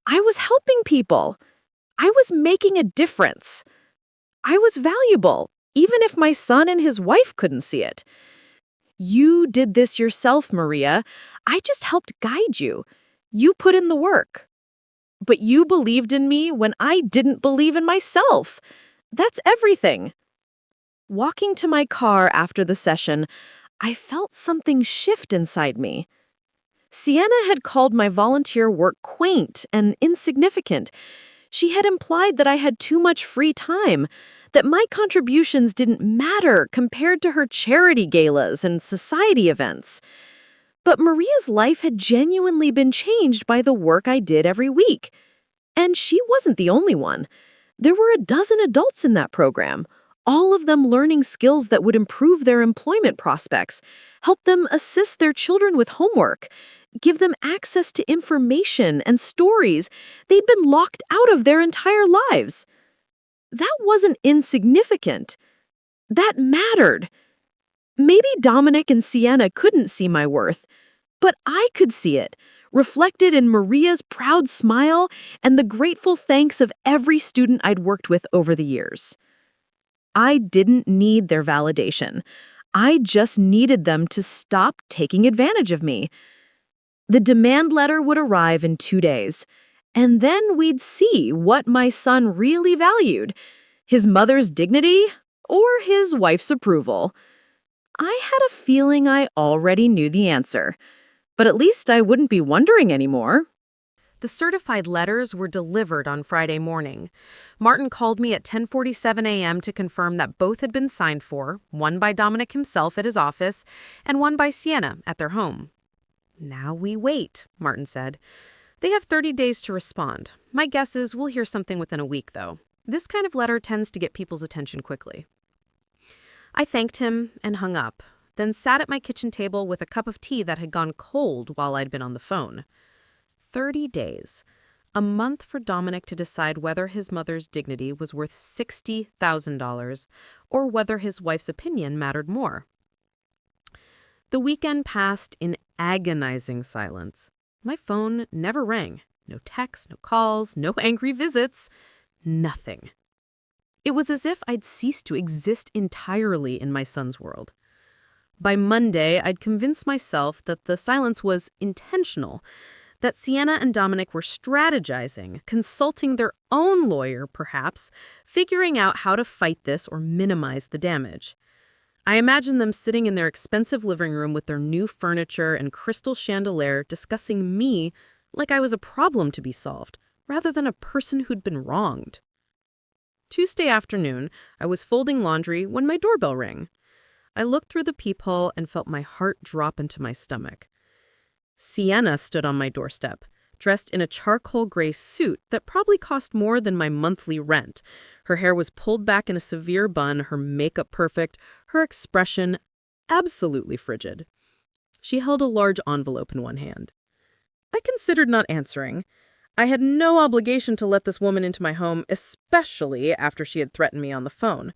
I was helping people. I was making a difference. I was valuable, even if my son and his wife couldn't see it. You did this yourself, Maria. I just helped guide you. You put in the work. But you believed in me when I didn't believe in myself. That's everything. Walking to my car after the session, I felt something shift inside me. Sienna had called my volunteer work quaint and insignificant. She had implied that I had too much free time, that my contributions didn't matter compared to her charity galas and society events. But Maria's life had genuinely been changed by the work I did every week. And she wasn't the only one. There were a dozen adults in that program, all of them learning skills that would improve their employment prospects, help them assist their children with homework, give them access to information and stories they'd been locked out of their entire lives. That wasn't insignificant. That mattered. Maybe Dominic and Sienna couldn't see my worth, but I could see it, reflected in Maria's proud smile and the grateful thanks of every student I'd worked with over the years. I didn't need their validation. I just needed them to stop taking advantage of me. The demand letter would arrive in 2 days, and then we'd see what my son really valued, his mother's dignity or his wife's approval. I had a feeling I already knew the answer, but at least I wouldn't be wondering anymore. The certified letters were delivered on Friday morning. Martin called me at 10:47 a.m. to confirm that both had been signed for, one by Dominic himself at his office and one by Sienna at their home. "Now we wait," Martin said. "They have 30 days to respond. My guess is we'll hear something within a week, though. This kind of letter tends to get people's attention quickly." I thanked him and hung up, then sat at my kitchen table with a cup of tea that had gone cold while I'd been on the phone. 30 days. A month for Dominic to decide whether his mother's dignity was worth $60,000 or whether his wife's opinion mattered more. The weekend passed in agonizing silence. My phone never rang. No texts, no calls, no angry visits. Nothing. It was as if I'd ceased to exist entirely in my son's world. By Monday, I'd convinced myself that the silence was intentional, that Sienna and Dominic were strategizing, consulting their own lawyer, perhaps, figuring out how to fight this or minimize the damage. I imagined them sitting in their expensive living room with their new furniture and crystal chandelier discussing me like I was a problem to be solved, rather than a person who'd been wronged. Tuesday afternoon, I was folding laundry when my doorbell rang. I looked through the peephole and felt my heart drop into my stomach. Sienna stood on my doorstep, dressed in a charcoal gray suit that probably cost more than my monthly rent. Her hair was pulled back in a severe bun, her makeup perfect, her expression absolutely frigid. She held a large envelope in one hand. I considered not answering. I had no obligation to let this woman into my home, especially after she had threatened me on the phone.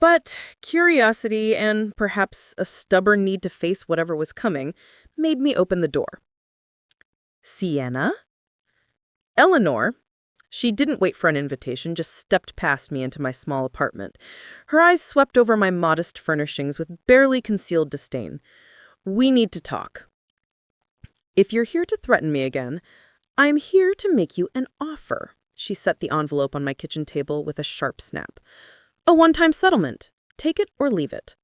But curiosity and perhaps a stubborn need to face whatever was coming made me open the door. "Sienna?" Eleanor. She didn't wait for an invitation, just stepped past me into my small apartment. Her eyes swept over my modest furnishings with barely concealed disdain. "We need to talk. If you're here to threaten me again, I'm here to make you an offer." She set the envelope on my kitchen table with a sharp snap. "A one-time settlement. Take it or leave it."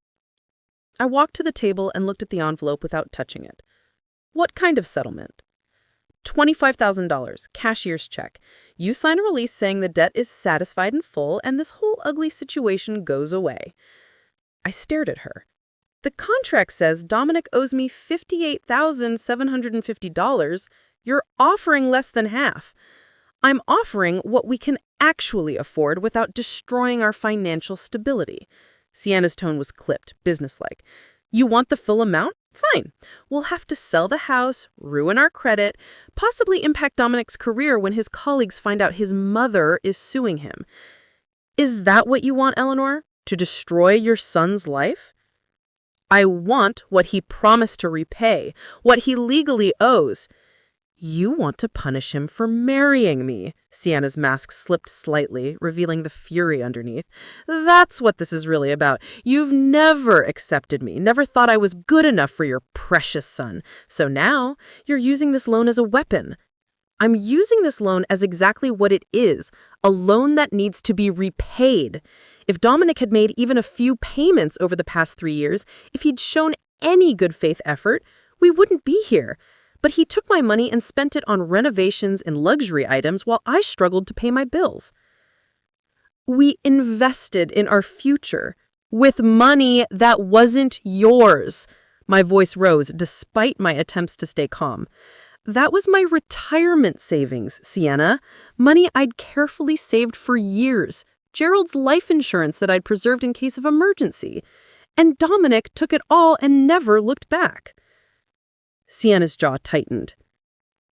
I walked to the table and looked at the envelope without touching it. "What kind of settlement?" $25,000, cashier's check. You sign a release saying the debt is satisfied in full and this whole ugly situation goes away." I stared at her. "The contract says Dominic owes me $58,750. You're offering less than half. I'm offering what we can actually afford without destroying our financial stability." Sienna's tone was clipped, businesslike. "You want the full amount? Fine. We'll have to sell the house, ruin our credit, possibly impact Dominic's career when his colleagues find out his mother is suing him. Is that what you want, Eleanor? To destroy your son's life?" "I want what he promised to repay, what he legally owes. You want to punish him for marrying me. Sienna's mask slipped slightly, revealing the fury underneath. That's what this is really about. You've never accepted me, never thought I was good enough for your precious son. So now you're using this loan as a weapon. I'm using this loan as exactly what it is, a loan that needs to be repaid. If Dominic had made even a few payments over the past 3 years, if he'd shown any good faith effort, we wouldn't be here. But he took my money and spent it on renovations and luxury items while I struggled to pay my bills. We invested in our future with money that wasn't yours. My voice rose despite my attempts to stay calm. That was my retirement savings, Sienna. Money I'd carefully saved for years. Gerald's life insurance that I'd preserved in case of emergency. And Dominic took it all and never looked back. Sienna's jaw tightened.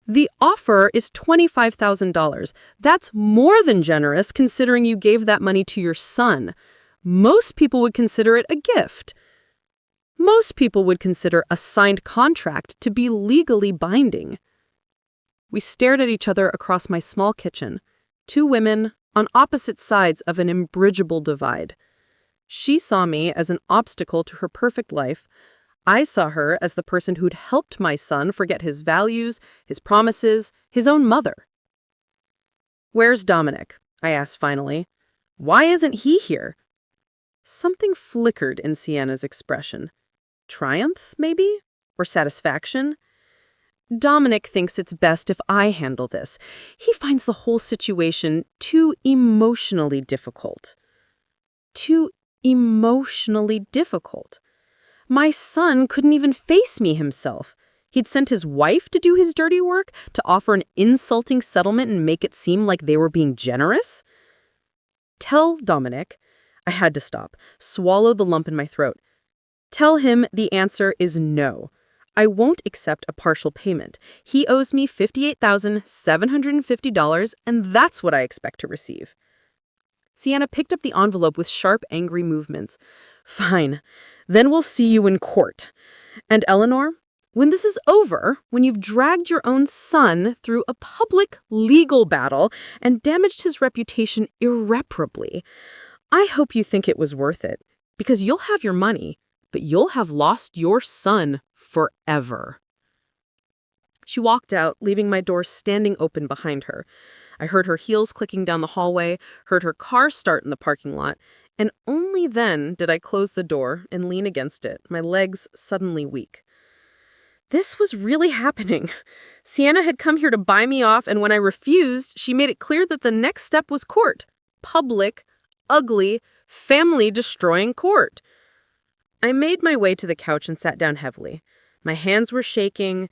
The offer is $25,000. That's more than generous considering you gave that money to your son. Most people would consider it a gift. Most people would consider a signed contract to be legally binding. We stared at each other across my small kitchen, 2 women on opposite sides of an imbridgeable divide. She saw me as an obstacle to her perfect life. I saw her as the person who'd helped my son forget his values, his promises, his own mother. "Where's Dominic?" I asked finally. "Why isn't he here?" Something flickered in Sienna's expression. Triumph, maybe? Or satisfaction? "Dominic thinks it's best if I handle this. He finds the whole situation too emotionally difficult." Too emotionally difficult. My son couldn't even face me himself. He'd sent his wife to do his dirty work, to offer an insulting settlement and make it seem like they were being generous. "Tell Dominic," I had to stop, swallow the lump in my throat. "Tell him the answer is no. I won't accept a partial payment. He owes me $58,750, and that's what I expect to receive." Sienna picked up the envelope with sharp, angry movements. "Fine. Then we'll see you in court. And Eleanor, when this is over, when you've dragged your own son through a public legal battle and damaged his reputation irreparably, I hope you think it was worth it, because you'll have your money, but you'll have lost your son forever." She walked out, leaving my door standing open behind her. I heard her heels clicking down the hallway, heard her car start in the parking lot, and only then did I close the door and lean against it, my legs suddenly weak. This was really happening. Sienna had come here to buy me off, and when I refused, she made it clear that the next step was court. Public, ugly, family-destroying court. I made my way to the couch and sat down heavily. My hands were shaking.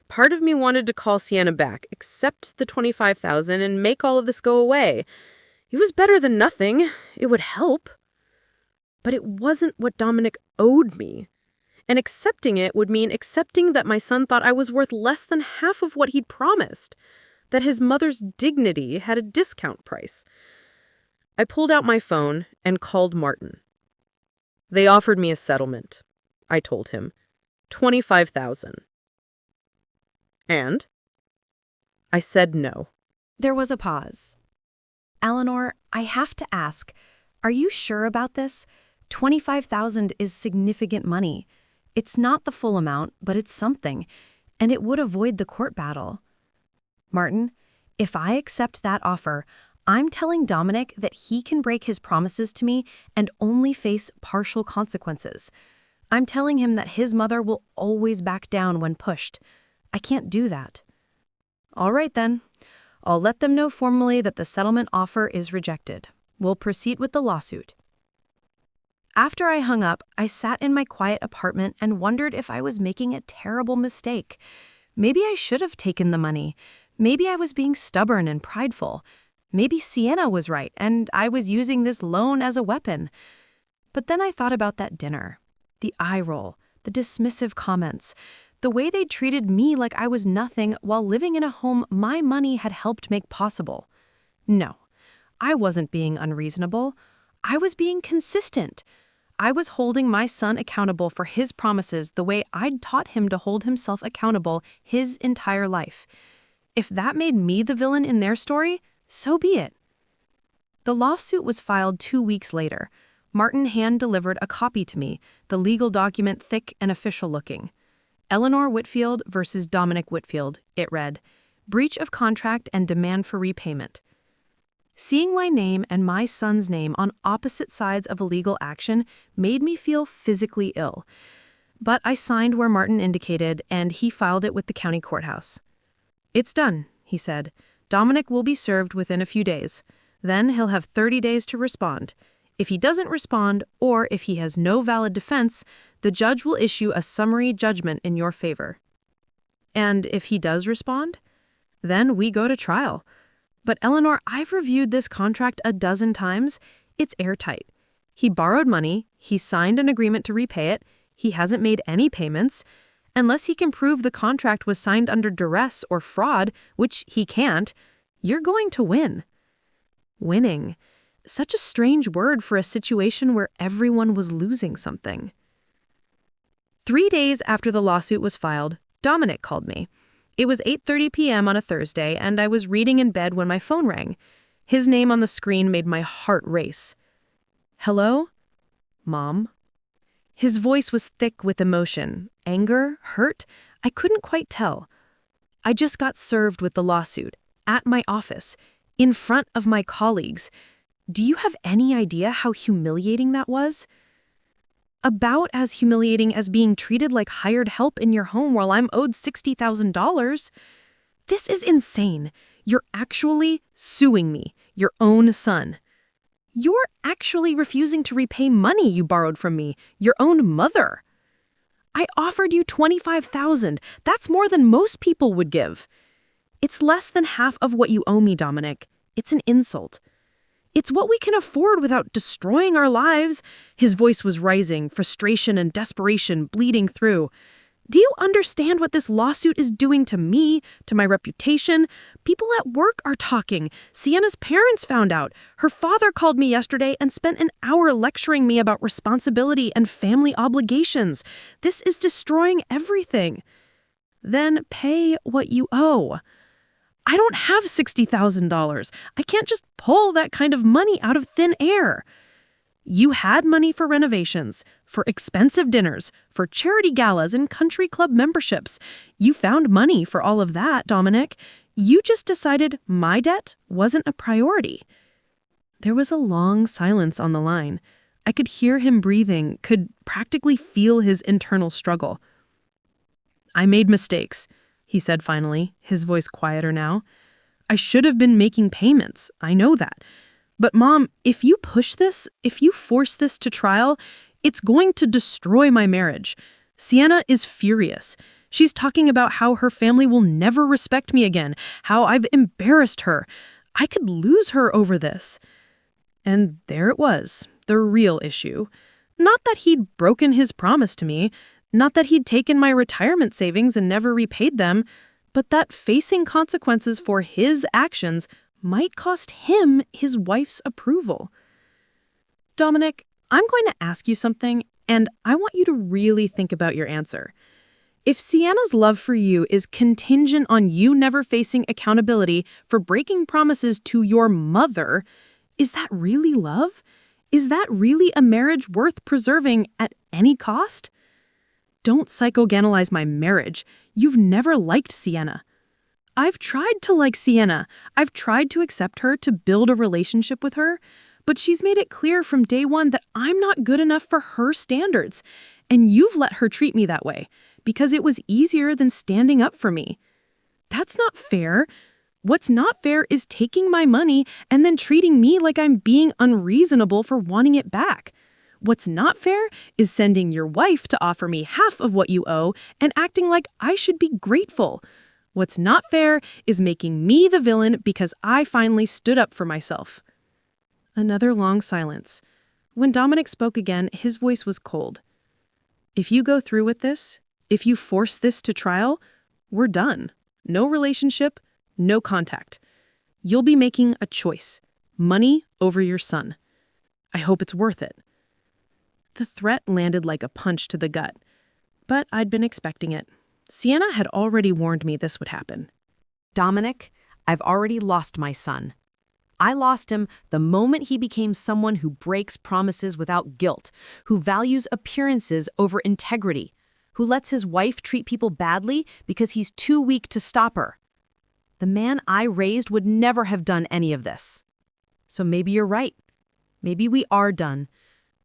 Part of me wanted to call Sienna back, accept the $25,000, and make all of this go away. It was better than nothing. It would help. But it wasn't what Dominic owed me. And accepting it would mean accepting that my son thought I was worth less than half of what he'd promised, that his mother's dignity had a discount price. I pulled out my phone and called Martin. "They offered me a settlement," I told him. $25,000. "And?" I said no. There was a pause. "Eleanor, I have to ask, are you sure about this? $25,000 is significant money. It's not the full amount, but it's something, and it would avoid the court battle." "Martin, if I accept that offer, I'm telling Dominic that he can break his promises to me and only face partial consequences. I'm telling him that his mother will always back down when pushed. I can't do that." "All right, then. I'll let them know formally that the settlement offer is rejected. We'll proceed with the lawsuit." After I hung up, I sat in my quiet apartment and wondered if I was making a terrible mistake. Maybe I should have taken the money. Maybe I was being stubborn and prideful. Maybe Sienna was right, and I was using this loan as a weapon. But then I thought about that dinner. The eye roll, the dismissive comments, the way they treated me like I was nothing while living in a home my money had helped make possible. No, I wasn't being unreasonable. I was being consistent. I was holding my son accountable for his promises the way I'd taught him to hold himself accountable his entire life. If that made me the villain in their story, so be it. The lawsuit was filed 2 weeks later. Martin hand-delivered a copy to me, the legal document thick and official-looking. Eleanor Whitfield versus Dominic Whitfield, it read. Breach of contract and demand for repayment. Seeing my name and my son's name on opposite sides of a legal action made me feel physically ill. But I signed where Martin indicated, and he filed it with the county courthouse. It's done, he said. Dominic will be served within a few days. Then he'll have 30 days to respond. If he doesn't respond, or if he has no valid defense, the judge will issue a summary judgment in your favor. And if he does respond? Then we go to trial. But Eleanor, I've reviewed this contract a dozen times. It's airtight. He borrowed money, he signed an agreement to repay it, he hasn't made any payments. Unless he can prove the contract was signed under duress or fraud, which he can't, you're going to win. Winning. Such a strange word for a situation where everyone was losing something. 3 days after the lawsuit was filed, Dominic called me. It was 8:30 p.m. on a Thursday, and I was reading in bed when my phone rang. His name on the screen made my heart race. Hello? Mom? His voice was thick with emotion. Anger? Hurt? I couldn't quite tell. I just got served with the lawsuit, at my office, in front of my colleagues. Do you have any idea how humiliating that was? About as humiliating as being treated like hired help in your home while I'm owed $60,000. This is insane. You're actually suing me, your own son. You're actually refusing to repay money you borrowed from me, your own mother. I offered you $25,000. That's more than most people would give. It's less than half of what you owe me, Dominic. It's an insult. It's what we can afford without destroying our lives. His voice was rising, frustration and desperation bleeding through. Do you understand what this lawsuit is doing to me, to my reputation? People at work are talking. Sienna's parents found out. Her father called me yesterday and spent an hour lecturing me about responsibility and family obligations. This is destroying everything. Then pay what you owe. I don't have $60,000. I can't just pull that kind of money out of thin air. You had money for renovations, for expensive dinners, for charity galas and country club memberships. You found money for all of that, Dominic. You just decided my debt wasn't a priority. There was a long silence on the line. I could hear him breathing, could practically feel his internal struggle. I made mistakes, he said finally, his voice quieter now. I should have been making payments. I know that. But Mom, if you push this, if you force this to trial, it's going to destroy my marriage. Sienna is furious. She's talking about how her family will never respect me again, how I've embarrassed her. I could lose her over this. And there it was, the real issue. Not that he'd broken his promise to me, not that he'd taken my retirement savings and never repaid them, but that facing consequences for his actions might cost him his wife's approval. Dominic, I'm going to ask you something, and I want you to really think about your answer. If Sienna's love for you is contingent on you never facing accountability for breaking promises to your mother, is that really love? Is that really a marriage worth preserving at any cost? Don't psychoanalyze my marriage. You've never liked Sienna. I've tried to like Sienna. I've tried to accept her, to build a relationship with her, but she's made it clear from day one that I'm not good enough for her standards, and you've let her treat me that way because it was easier than standing up for me. That's not fair. What's not fair is taking my money and then treating me like I'm being unreasonable for wanting it back. What's not fair is sending your wife to offer me half of what you owe and acting like I should be grateful. What's not fair is making me the villain because I finally stood up for myself. Another long silence. When Dominic spoke again, his voice was cold. If you go through with this, if you force this to trial, we're done. No relationship, no contact. You'll be making a choice. Money over your son. I hope it's worth it. The threat landed like a punch to the gut, but I'd been expecting it. Sienna had already warned me this would happen. Dominic, I've already lost my son. I lost him the moment he became someone who breaks promises without guilt, who values appearances over integrity, who lets his wife treat people badly because he's too weak to stop her. The man I raised would never have done any of this. So maybe you're right. Maybe we are done.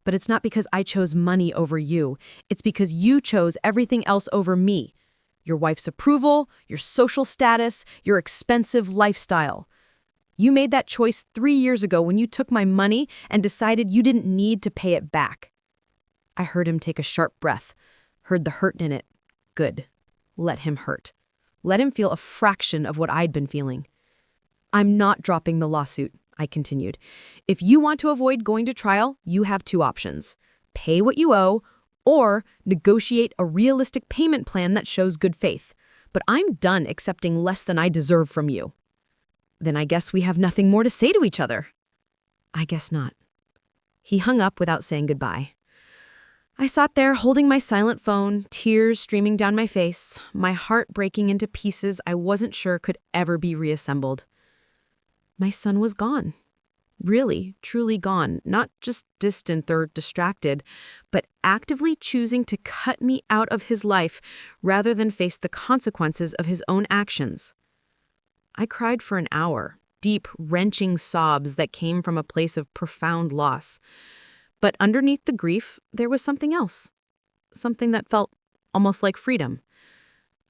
But it's not because I chose money over you. It's because you chose everything else over me. Your wife's approval, your social status, your expensive lifestyle. You made that choice 3 years ago when you took my money and decided you didn't need to pay it back. I heard him take a sharp breath, heard the hurt in it. Good. Let him hurt. Let him feel a fraction of what I'd been feeling. I'm not dropping the lawsuit, I continued. If you want to avoid going to trial, you have 2 options. Pay what you owe, or negotiate a realistic payment plan that shows good faith. But I'm done accepting less than I deserve from you. Then I guess we have nothing more to say to each other. I guess not. He hung up without saying goodbye. I sat there holding my silent phone, tears streaming down my face, my heart breaking into pieces I wasn't sure could ever be reassembled. My son was gone. Really, truly gone. Not just distant or distracted, but actively choosing to cut me out of his life rather than face the consequences of his own actions. I cried for an hour, deep, wrenching sobs that came from a place of profound loss. But underneath the grief, there was something else. Something that felt almost like freedom.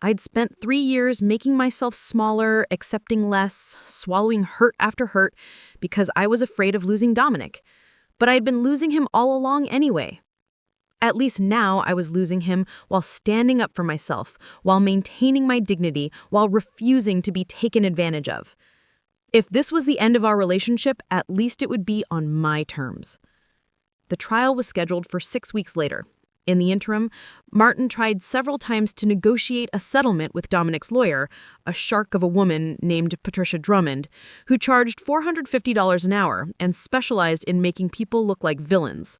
I'd spent 3 years making myself smaller, accepting less, swallowing hurt after hurt because I was afraid of losing Dominic. But I'd been losing him all along anyway. At least now I was losing him while standing up for myself, while maintaining my dignity, while refusing to be taken advantage of. If this was the end of our relationship, at least it would be on my terms. The trial was scheduled for 6 weeks later. In the interim, Martin tried several times to negotiate a settlement with Dominic's lawyer, a shark of a woman named Patricia Drummond, who charged $450 an hour and specialized in making people look like villains.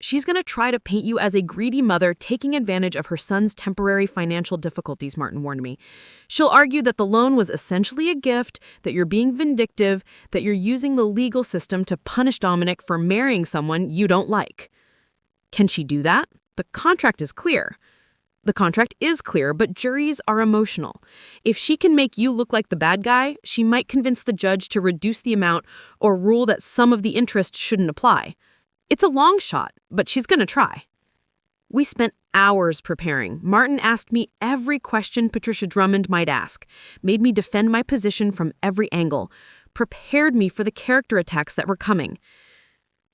She's going to try to paint you as a greedy mother taking advantage of her son's temporary financial difficulties, Martin warned me. She'll argue that the loan was essentially a gift, that you're being vindictive, that you're using the legal system to punish Dominic for marrying someone you don't like. Can she do that? The contract is clear. The contract is clear, but juries are emotional. If she can make you look like the bad guy, she might convince the judge to reduce the amount or rule that some of the interest shouldn't apply. It's a long shot, but she's going to try. We spent hours preparing. Martin asked me every question Patricia Drummond might ask, made me defend my position from every angle, prepared me for the character attacks that were coming.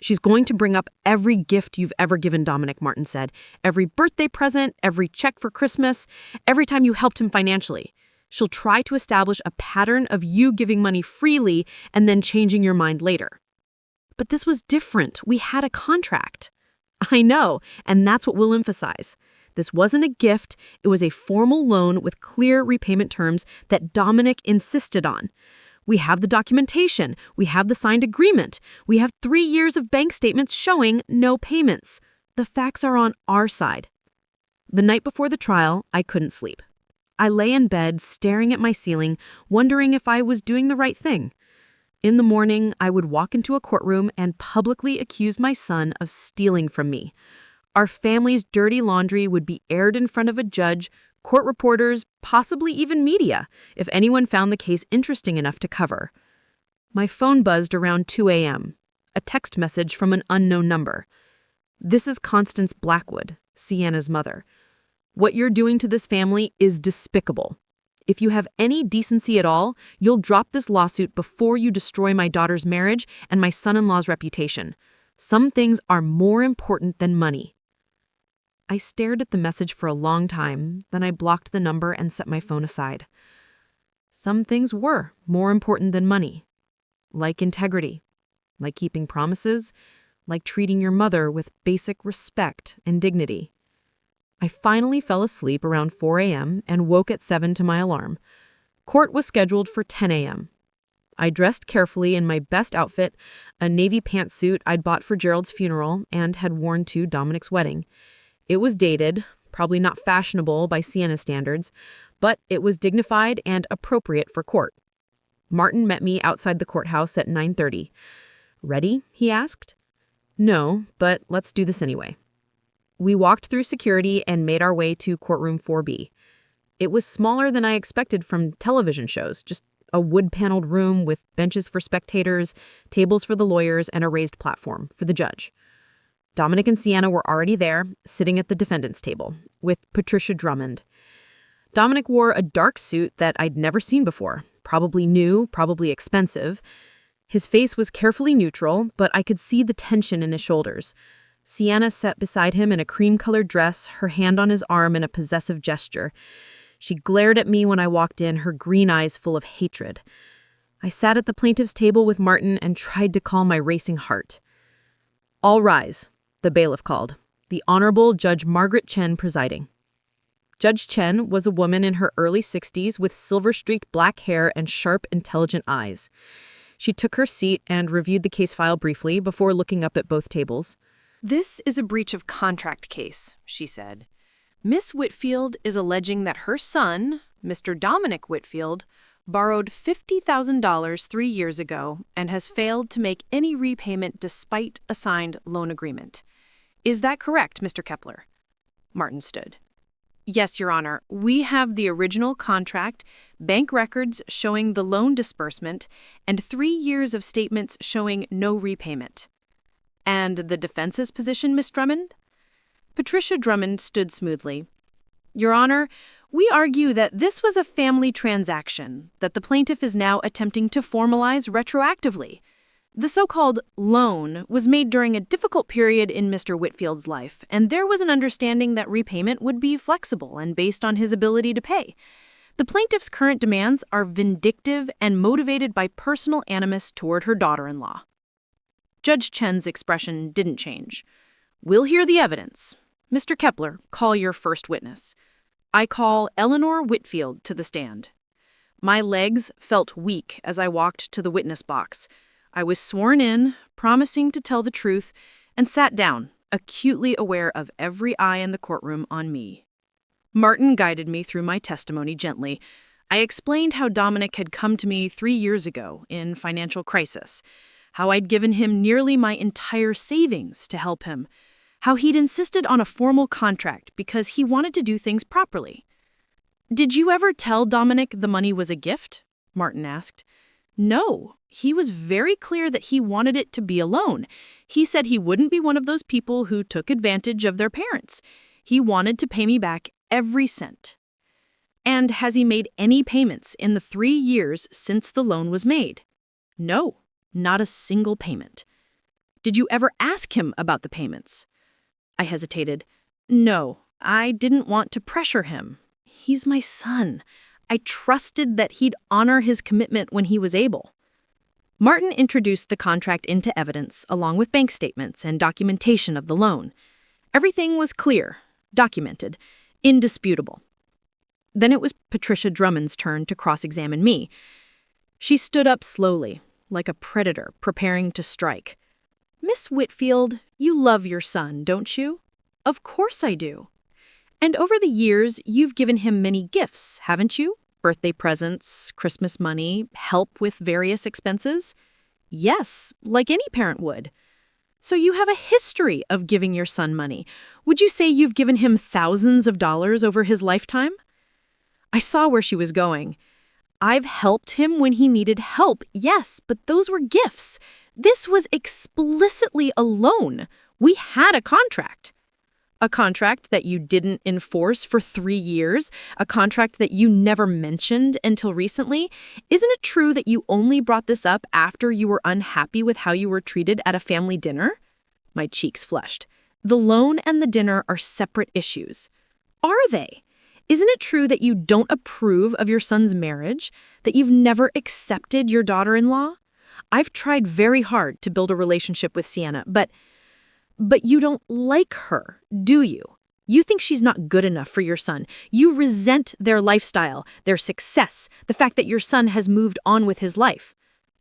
She's going to bring up every gift you've ever given Dominic, Martin said. Every birthday present, every check for Christmas, every time you helped him financially. She'll try to establish a pattern of you giving money freely and then changing your mind later. But this was different. We had a contract. I know, and that's what we'll emphasize. This wasn't a gift. It was a formal loan with clear repayment terms that Dominic insisted on. We have the documentation. We have the signed agreement. We have 3 years of bank statements showing no payments. The facts are on our side. The night before the trial, I couldn't sleep. I lay in bed, staring at my ceiling, wondering if I was doing the right thing. In the morning, I would walk into a courtroom and publicly accuse my son of stealing from me. Our family's dirty laundry would be aired in front of a judge, court reporters, possibly even media, if anyone found the case interesting enough to cover. My phone buzzed around 2 a.m., a text message from an unknown number. "This is Constance Blackwood, Sienna's mother. What you're doing to this family is despicable. If you have any decency at all, you'll drop this lawsuit before you destroy my daughter's marriage and my son-in-law's reputation. Some things are more important than money." I stared at the message for a long time, then I blocked the number and set my phone aside. Some things were more important than money, like integrity, like keeping promises, like treating your mother with basic respect and dignity. I finally fell asleep around 4 a.m. and woke at 7 to my alarm. Court was scheduled for 10 a.m. I dressed carefully in my best outfit, a navy pantsuit I'd bought for Gerald's funeral and had worn to Dominic's wedding. It was dated, probably not fashionable by Sienna's standards, but it was dignified and appropriate for court. Martin met me outside the courthouse at 9:30. "Ready?" he asked. "No, but let's do this anyway." We walked through security and made our way to courtroom 4B. It was smaller than I expected from television shows, just a wood-paneled room with benches for spectators, tables for the lawyers, and a raised platform for the judge. Dominic and Sienna were already there, sitting at the defendant's table, with Patricia Drummond. Dominic wore a dark suit that I'd never seen before, probably new, probably expensive. His face was carefully neutral, but I could see the tension in his shoulders. Sienna sat beside him in a cream-colored dress, her hand on his arm in a possessive gesture. She glared at me when I walked in, her green eyes full of hatred. I sat at the plaintiff's table with Martin and tried to calm my racing heart. "All rise," the bailiff called, the Honorable Judge Margaret Chen presiding. Judge Chen was a woman in her early 60s with silver-streaked black hair and sharp, intelligent eyes. She took her seat and reviewed the case file briefly before looking up at both tables. "This is a breach of contract case," she said. "Miss Whitfield is alleging that her son, Mr. Dominic Whitfield, borrowed $50,000 3 years ago and has failed to make any repayment despite a signed loan agreement. Is that correct, Mr. Kepler?" Martin stood. "Yes, Your Honor. We have the original contract, bank records showing the loan disbursement, and 3 years of statements showing no repayment." "And the defense's position, Miss Drummond?" Patricia Drummond stood smoothly. "Your Honor, we argue that this was a family transaction that the plaintiff is now attempting to formalize retroactively. The so-called loan was made during a difficult period in Mr. Whitfield's life, and there was an understanding that repayment would be flexible and based on his ability to pay. The plaintiff's current demands are vindictive and motivated by personal animus toward her daughter-in-law." Judge Chen's expression didn't change. "We'll hear the evidence. Mr. Kepler, call your first witness." I call Eleanor Whitfield to the stand. My legs felt weak as I walked to the witness box. I was sworn in, promising to tell the truth, and sat down, acutely aware of every eye in the courtroom on me. Martin guided me through my testimony gently. I explained how Dominic had come to me 3 years ago in financial crisis, how I'd given him nearly my entire savings to help him, how he'd insisted on a formal contract because he wanted to do things properly. "Did you ever tell Dominic the money was a gift?" Martin asked. "No. He was very clear that he wanted it to be a loan. He said he wouldn't be one of those people who took advantage of their parents. He wanted to pay me back every cent." "And has he made any payments in the 3 years since the loan was made?" "No, not a single payment." "Did you ever ask him about the payments?" I hesitated. "No, I didn't want to pressure him. He's my son. I trusted that he'd honor his commitment when he was able." Martin introduced the contract into evidence, along with bank statements and documentation of the loan. Everything was clear, documented, indisputable. Then it was Patricia Drummond's turn to cross-examine me. She stood up slowly, like a predator preparing to strike. "Miss Whitfield, you love your son, don't you?" "Of course I do." "And over the years, you've given him many gifts, haven't you? Birthday presents, Christmas money, help with various expenses?" "Yes, like any parent would." "So you have a history of giving your son money. Would you say you've given him thousands of dollars over his lifetime?" I saw where she was going. "I've helped him when he needed help, yes, but those were gifts. This was explicitly a loan. We had a contract." "A contract that you didn't enforce for 3 years? A contract that you never mentioned until recently? Isn't it true that you only brought this up after you were unhappy with how you were treated at a family dinner?" My cheeks flushed. "The loan and the dinner are separate issues." "Are they? Isn't it true that you don't approve of your son's marriage? That you've never accepted your daughter-in-law? I've tried very hard to build a relationship with Sienna, but you don't like her, do you? You think she's not good enough for your son. You resent their lifestyle, their success, the fact that your son has moved on with his life."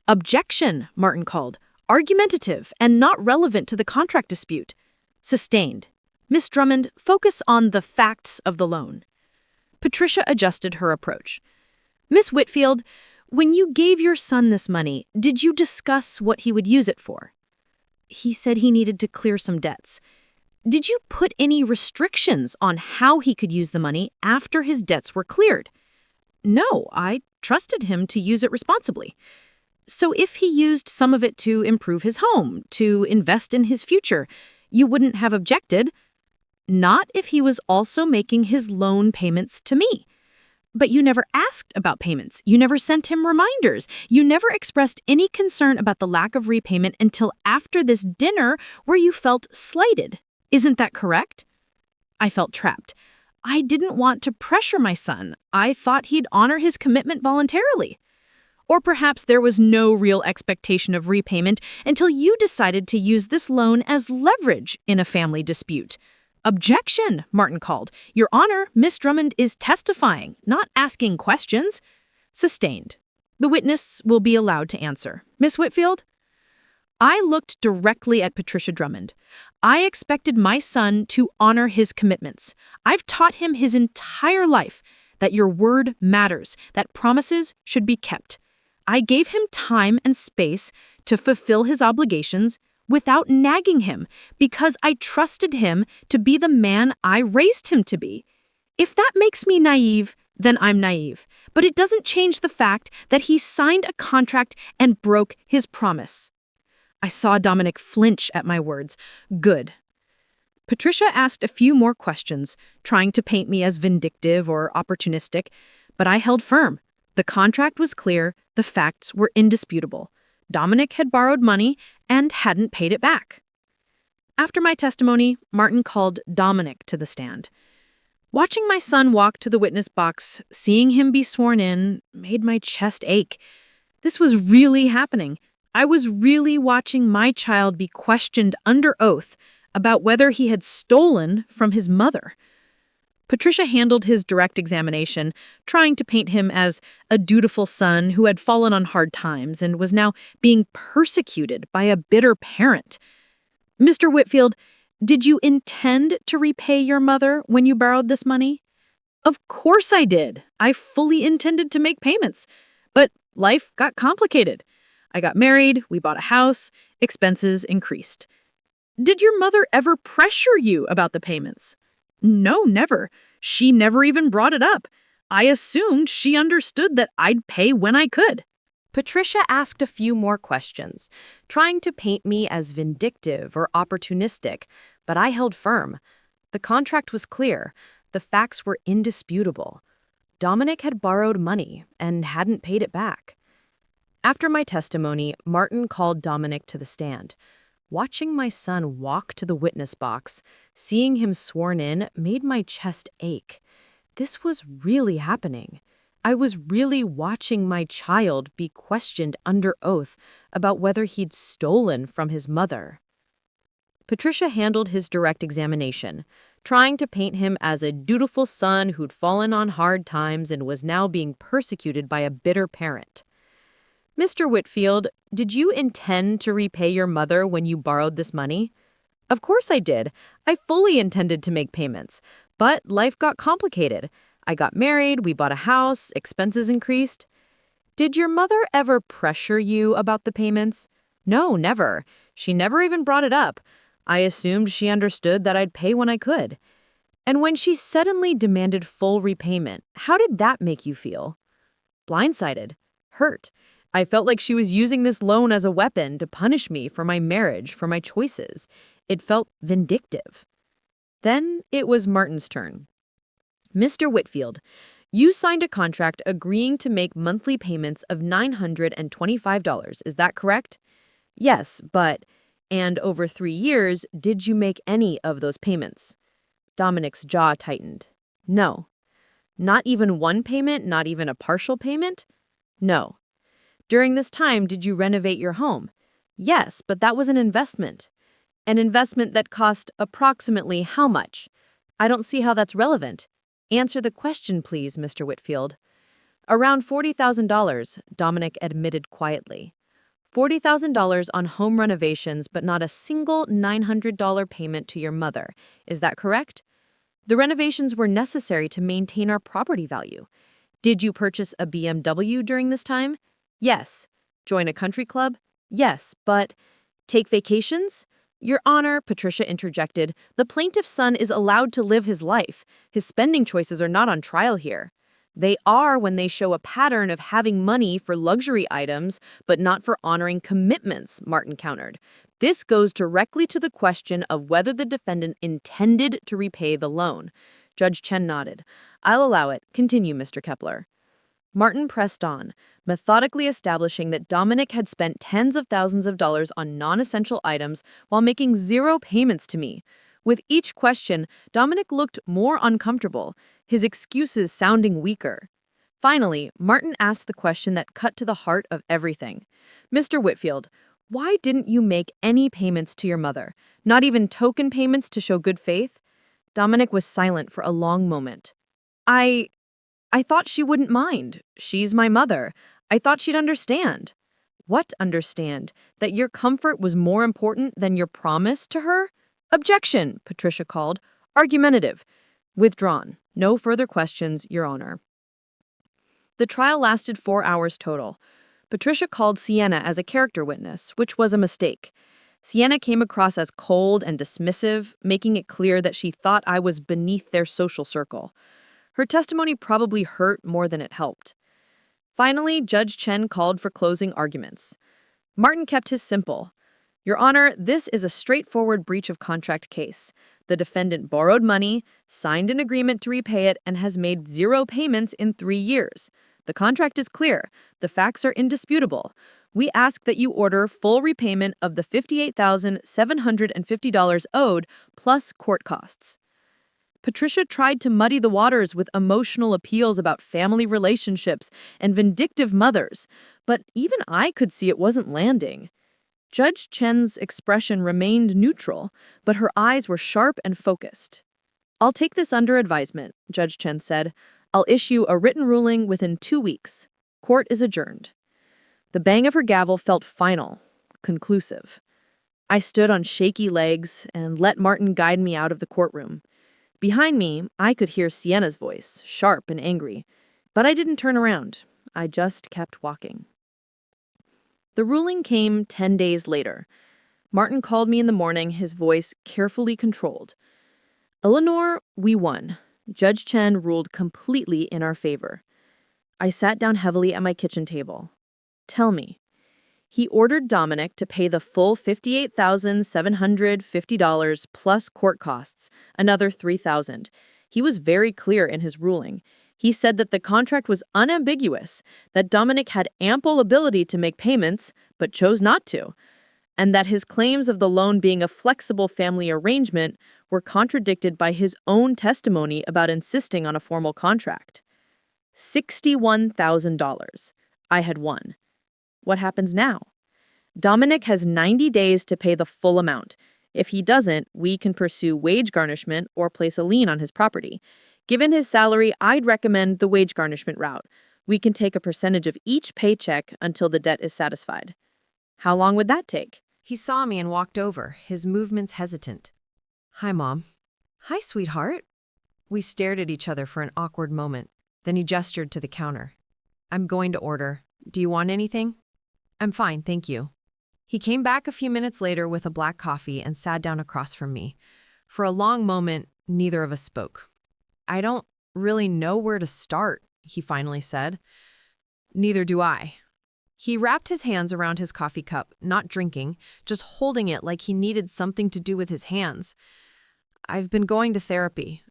"Objection," Martin called. "Argumentative and not relevant to the contract dispute." "Sustained. Miss Drummond, focus on the facts of the loan." Patricia adjusted her approach. Miss Whitfield, when you gave your son this money, did you discuss what he would use it for? He said he needed to clear some debts. Did you put any restrictions on how he could use the money after his debts were cleared? No, I trusted him to use it responsibly. So if he used some of it to improve his home, to invest in his future, you wouldn't have objected. Not if he was also making his loan payments to me. But you never asked about payments. You never sent him reminders. You never expressed any concern about the lack of repayment until after this dinner where you felt slighted. Isn't that correct? I felt trapped. I didn't want to pressure my son. I thought he'd honor his commitment voluntarily. Or perhaps there was no real expectation of repayment until you decided to use this loan as leverage in a family dispute. Objection, Martin called. Your Honor, Miss Drummond is testifying, not asking questions. Sustained. The witness will be allowed to answer. Miss Whitfield? I looked directly at Patricia Drummond. I expected my son to honor his commitments. I've taught him his entire life that your word matters, that promises should be kept. I gave him time and space to fulfill his obligations without nagging him because I trusted him to be the man I raised him to be. If that makes me naive, then I'm naive. But it doesn't change the fact that he signed a contract and broke his promise. I saw Dominic flinch at my words. Good. Patricia asked a few more questions, trying to paint me as vindictive or opportunistic, but I held firm. The contract was clear, the facts were indisputable. Dominic had borrowed money and hadn't paid it back. After my testimony, Martin called Dominic to the stand. Watching my son walk to the witness box, seeing him be sworn in, made my chest ache. This was really happening. I was really watching my child be questioned under oath about whether he had stolen from his mother. Patricia handled his direct examination, trying to paint him as a dutiful son who had fallen on hard times and was now being persecuted by a bitter parent. Mr. Whitfield, did you intend to repay your mother when you borrowed this money? Of course I did. I fully intended to make payments. But life got complicated. I got married, we bought a house, expenses increased. Did your mother ever pressure you about the payments? No, never. She never even brought it up. I assumed she understood that I'd pay when I could. Patricia asked a few more questions, trying to paint me as vindictive or opportunistic, but I held firm. The contract was clear. The facts were indisputable. Dominic had borrowed money and hadn't paid it back. After my testimony, Martin called Dominic to the stand. Watching my son walk to the witness box, seeing him sworn in, made my chest ache. This was really happening. I was really watching my child be questioned under oath about whether he'd stolen from his mother. Patricia handled his direct examination, trying to paint him as a dutiful son who'd fallen on hard times and was now being persecuted by a bitter parent. Mr. Whitfield, did you intend to repay your mother when you borrowed this money? Of course I did. I fully intended to make payments, but life got complicated. I got married, we bought a house, expenses increased. Did your mother ever pressure you about the payments? No, never. She never even brought it up. I assumed she understood that I'd pay when I could. And when she suddenly demanded full repayment, how did that make you feel? Blindsided. Hurt. I felt like she was using this loan as a weapon to punish me for my marriage, for my choices. It felt vindictive. Then it was Martin's turn. Mr. Whitfield, you signed a contract agreeing to make monthly payments of $925. Is that correct? Yes, but, and over 3 years, did you make any of those payments? Dominic's jaw tightened. No. Not even one payment, not even a partial payment? No. During this time, did you renovate your home? Yes, but that was an investment. An investment that cost approximately how much? I don't see how that's relevant. Answer the question, please, Mr. Whitfield. Around $40,000, Dominic admitted quietly. $40,000 on home renovations, but not a single $900 payment to your mother. Is that correct? The renovations were necessary to maintain our property value. Did you purchase a BMW during this time? Yes. Join a country club? Yes, but take vacations? Your Honor, Patricia interjected, the plaintiff's son is allowed to live his life. His spending choices are not on trial here. They are when they show a pattern of having money for luxury items, but not for honoring commitments, Martin countered. This goes directly to the question of whether the defendant intended to repay the loan. Judge Chen nodded. I'll allow it. Continue, Mr. Kepler. Martin pressed on, methodically establishing that Dominic had spent tens of thousands of dollars on non-essential items while making zero payments to me. With each question, Dominic looked more uncomfortable, his excuses sounding weaker. Finally, Martin asked the question that cut to the heart of everything. Mr. Whitfield, why didn't you make any payments to your mother? Not even token payments to show good faith? Dominic was silent for a long moment. I thought she wouldn't mind. She's my mother. I thought she'd understand. What understand? That your comfort was more important than your promise to her? Objection, Patricia called. Argumentative. Withdrawn. No further questions, Your Honor. The trial lasted 4 hours total. Patricia called Sienna as a character witness, which was a mistake. Sienna came across as cold and dismissive, making it clear that she thought I was beneath their social circle. Her testimony probably hurt more than it helped. Finally, Judge Chen called for closing arguments. Martin kept his simple. Your Honor, this is a straightforward breach of contract case. The defendant borrowed money, signed an agreement to repay it, and has made zero payments in 3 years. The contract is clear. The facts are indisputable. We ask that you order full repayment of the $58,750 owed plus court costs. Patricia tried to muddy the waters with emotional appeals about family relationships and vindictive mothers, but even I could see it wasn't landing. Judge Chen's expression remained neutral, but her eyes were sharp and focused. I'll take this under advisement, Judge Chen said. I'll issue a written ruling within 2 weeks. Court is adjourned. The bang of her gavel felt final, conclusive. I stood on shaky legs and let Martin guide me out of the courtroom. Behind me, I could hear Sienna's voice, sharp and angry, but I didn't turn around. I just kept walking. The ruling came 10 days later. Martin called me in the morning, his voice carefully controlled. Eleanor, we won. Judge Chen ruled completely in our favor. I sat down heavily at my kitchen table. Tell me. He ordered Dominic to pay the full $58,750 plus court costs, another $3,000. He was very clear in his ruling. He said that the contract was unambiguous, that Dominic had ample ability to make payments, but chose not to, and that his claims of the loan being a flexible family arrangement were contradicted by his own testimony about insisting on a formal contract. $61,000. I had won. What happens now? Dominic has 90 days to pay the full amount. If he doesn't, we can pursue wage garnishment or place a lien on his property. Given his salary, I'd recommend the wage garnishment route. We can take a percentage of each paycheck until the debt is satisfied. How long would that take? He saw me and walked over, his movements hesitant. Hi, Mom. Hi, sweetheart. We stared at each other for an awkward moment. Then he gestured to the counter. I'm going to order. Do you want anything? I'm fine, thank you. He came back a few minutes later with a black coffee and sat down across from me. For a long moment, neither of us spoke. I don't really know where to start, he finally said. Neither do I. He wrapped his hands around his coffee cup, not drinking, just holding it like he needed something to do with his hands. I've been going to therapy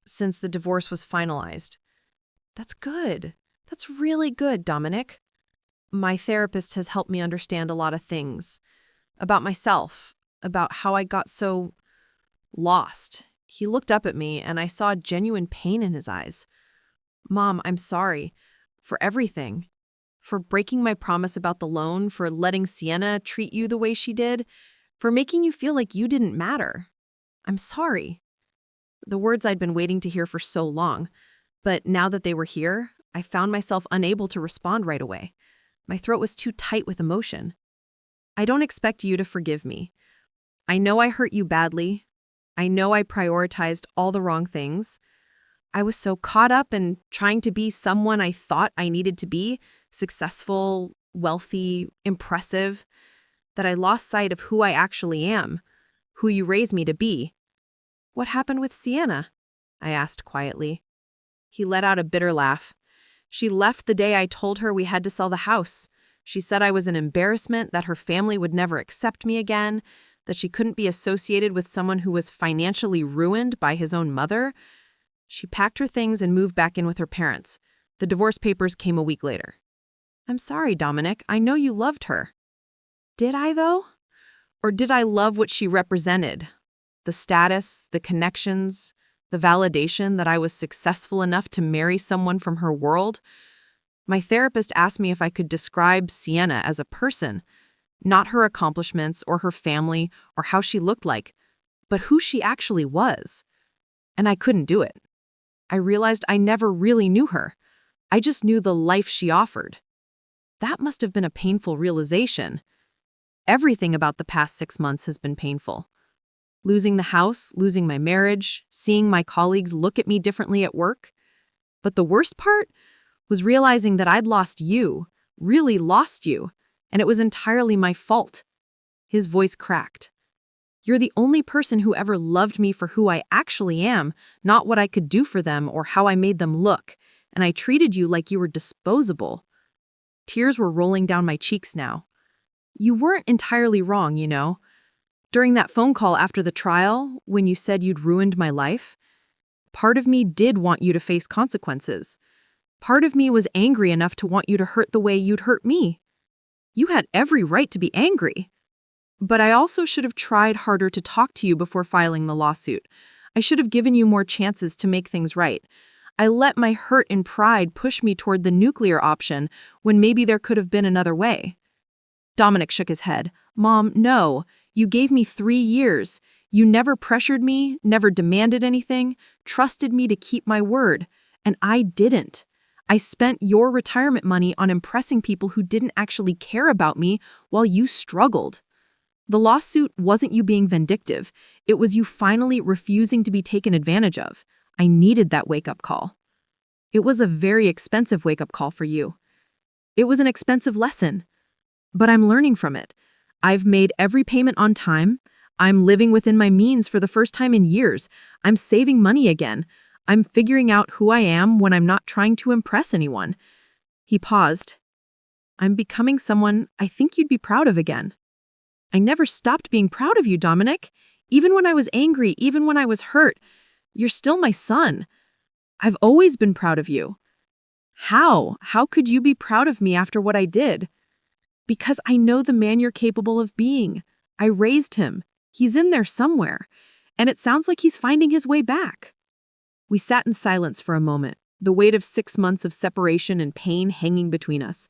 since the divorce was finalized. That's good. That's really good, Dominic. My therapist has helped me understand a lot of things. About myself, about how I got so lost. He looked up at me, and I saw genuine pain in his eyes. Mom, I'm sorry for everything. For breaking my promise about the loan, for letting Sienna treat you the way she did, for making you feel like you didn't matter. I'm sorry. The words I'd been waiting to hear for so long, but now that they were here, I found myself unable to respond right away. My throat was too tight with emotion. I don't expect you to forgive me. I know I hurt you badly. I know I prioritized all the wrong things. I was so caught up in trying to be someone I thought I needed to be, successful, wealthy, impressive, that I lost sight of who I actually am, who you raised me to be. What happened with Sienna? I asked quietly. He let out a bitter laugh. She left the day I told her we had to sell the house. She said I was an embarrassment, that her family would never accept me again, that she couldn't be associated with someone who was financially ruined by his own mother. She packed her things and moved back in with her parents. The divorce papers came a week later. I'm sorry, Dominic. I know you loved her. Did I, though? Or did I love what she represented? The status, the connections, the validation that I was successful enough to marry someone from her world? My therapist asked me if I could describe Sienna as a person, not her accomplishments or her family or how she looked like, but who she actually was. And I couldn't do it. I realized I never really knew her. I just knew the life she offered. That must have been a painful realization. Everything about the past 6 months has been painful. Losing the house, losing my marriage, seeing my colleagues look at me differently at work. But the worst part was realizing that I'd lost you, really lost you, and it was entirely my fault. His voice cracked. You're the only person who ever loved me for who I actually am, not what I could do for them or how I made them look, and I treated you like you were disposable. Tears were rolling down my cheeks now. You weren't entirely wrong, you know. During that phone call after the trial, when you said you'd ruined my life, part of me did want you to face consequences. Part of me was angry enough to want you to hurt the way you'd hurt me. You had every right to be angry. But I also should have tried harder to talk to you before filing the lawsuit. I should have given you more chances to make things right. I let my hurt and pride push me toward the nuclear option when maybe there could have been another way. Dominic shook his head. Mom, no. You gave me 3 years. You never pressured me, never demanded anything, trusted me to keep my word. And I didn't. I spent your retirement money on impressing people who didn't actually care about me while you struggled. The lawsuit wasn't you being vindictive. It was you finally refusing to be taken advantage of. I needed that wake-up call. It was a very expensive wake-up call for you. It was an expensive lesson. But I'm learning from it. I've made every payment on time. I'm living within my means for the first time in years. I'm saving money again. I'm figuring out who I am when I'm not trying to impress anyone. He paused. I'm becoming someone I think you'd be proud of again. I never stopped being proud of you, Dominic. Even when I was angry, even when I was hurt, you're still my son. I've always been proud of you. How? How could you be proud of me after what I did? Because I know the man you're capable of being. I raised him. He's in there somewhere. And it sounds like he's finding his way back. We sat in silence for a moment, the weight of 6 months of separation and pain hanging between us.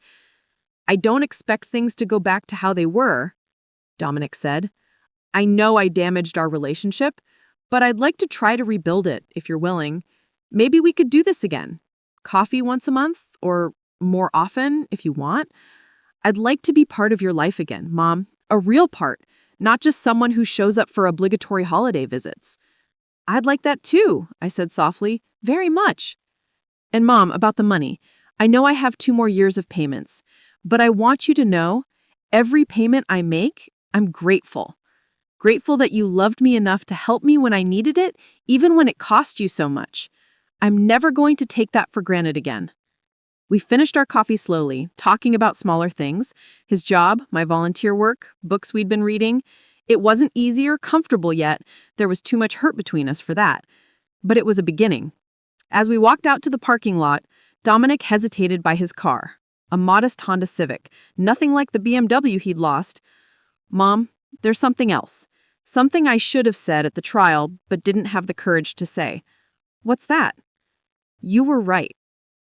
I don't expect things to go back to how they were, Dominic said. I know I damaged our relationship, but I'd like to try to rebuild it, if you're willing. Maybe we could do this again. Coffee once a month, or more often, if you want. I'd like to be part of your life again, Mom. A real part, not just someone who shows up for obligatory holiday visits. I'd like that too, I said softly. Very much. And Mom, about the money. I know I have 2 more years of payments, but I want you to know, every payment I make, I'm grateful. Grateful that you loved me enough to help me when I needed it, even when it cost you so much. I'm never going to take that for granted again. We finished our coffee slowly, talking about smaller things, his job, my volunteer work, books we'd been reading. It wasn't easy or comfortable yet. There was too much hurt between us for that. But it was a beginning. As we walked out to the parking lot, Dominic hesitated by his car, a modest Honda Civic, nothing like the BMW he'd lost. Mom, there's something else. Something I should have said at the trial, but didn't have the courage to say. What's that? You were right.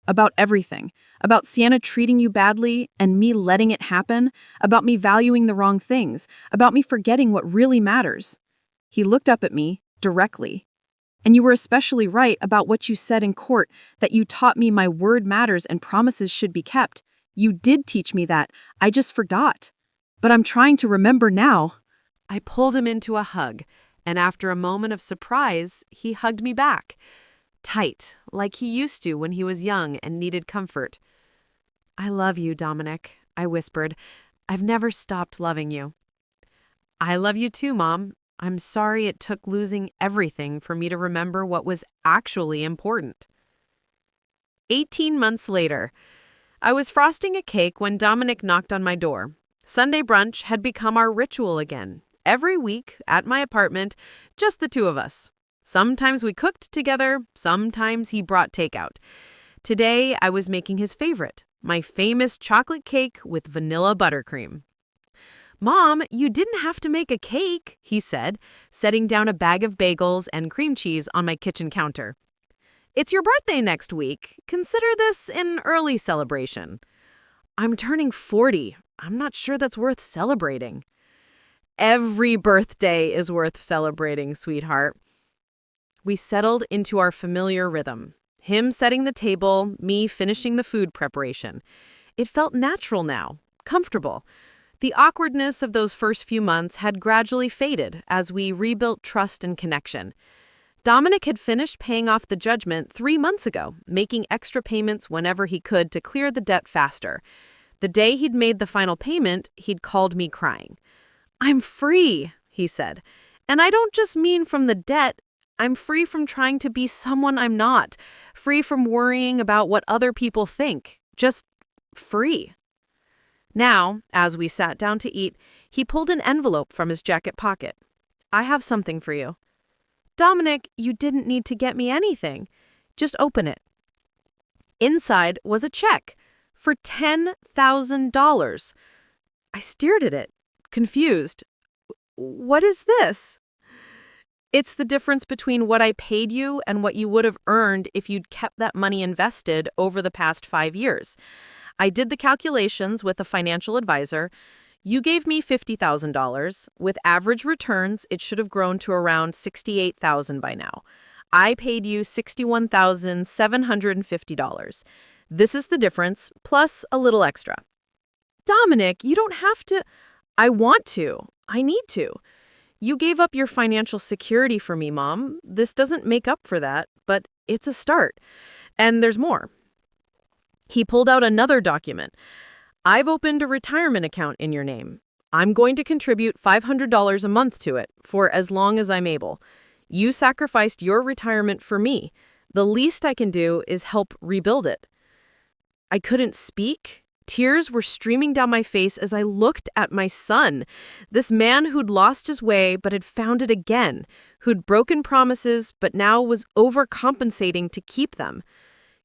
About everything. About Sienna treating you badly and me letting it happen. About me valuing the wrong things. About me forgetting what really matters. He looked up at me, directly. And you were especially right about what you said in court, that you taught me my word matters and promises should be kept. You did teach me that. I just forgot. But I'm trying to remember now. I pulled him into a hug, and after a moment of surprise, he hugged me back. Tight, like he used to when he was young and needed comfort. "I love you, Dominic," I whispered. "I've never stopped loving you." "I love you too, Mom. I'm sorry it took losing everything for me to remember what was actually important." 18 months later, I was frosting a cake when Dominic knocked on my door. Sunday brunch had become our ritual again. Every week, at my apartment, just the two of us. Sometimes we cooked together, sometimes he brought takeout. Today, I was making his favorite, my famous chocolate cake with vanilla buttercream. "Mom, you didn't have to make a cake," he said, setting down a bag of bagels and cream cheese on my kitchen counter. "It's your birthday next week. Consider this an early celebration." "I'm turning 40. I'm not sure that's worth celebrating." "Every birthday is worth celebrating, sweetheart." We settled into our familiar rhythm. Him setting the table, me finishing the food preparation. It felt natural now, comfortable. The awkwardness of those first few months had gradually faded as we rebuilt trust and connection. Dominic had finished paying off the judgment 3 months ago, making extra payments whenever he could to clear the debt faster. The day he'd made the final payment, he'd called me crying. "I'm free," he said. "And I don't just mean from the debt. I'm free from trying to be someone I'm not, free from worrying about what other people think, just free." Now, as we sat down to eat, he pulled an envelope from his jacket pocket. "I have something for you." "Dominic, you didn't need to get me anything. Just open it." Inside was a check for $10,000. I stared at it, confused. "What is this?" "It's the difference between what I paid you and what you would have earned if you'd kept that money invested over the past 5 years. I did the calculations with a financial advisor. You gave me $50,000. With average returns, it should have grown to around $68,000 by now. I paid you $61,750. This is the difference, plus a little extra." "Dominic, you don't have to." "I want to. I need to. You gave up your financial security for me, Mom. This doesn't make up for that, but it's a start. And there's more." He pulled out another document. "I've opened a retirement account in your name. I'm going to contribute $500 a month to it for as long as I'm able. You sacrificed your retirement for me. The least I can do is help rebuild it." I couldn't speak. Tears were streaming down my face as I looked at my son, this man who'd lost his way but had found it again, who'd broken promises but now was overcompensating to keep them.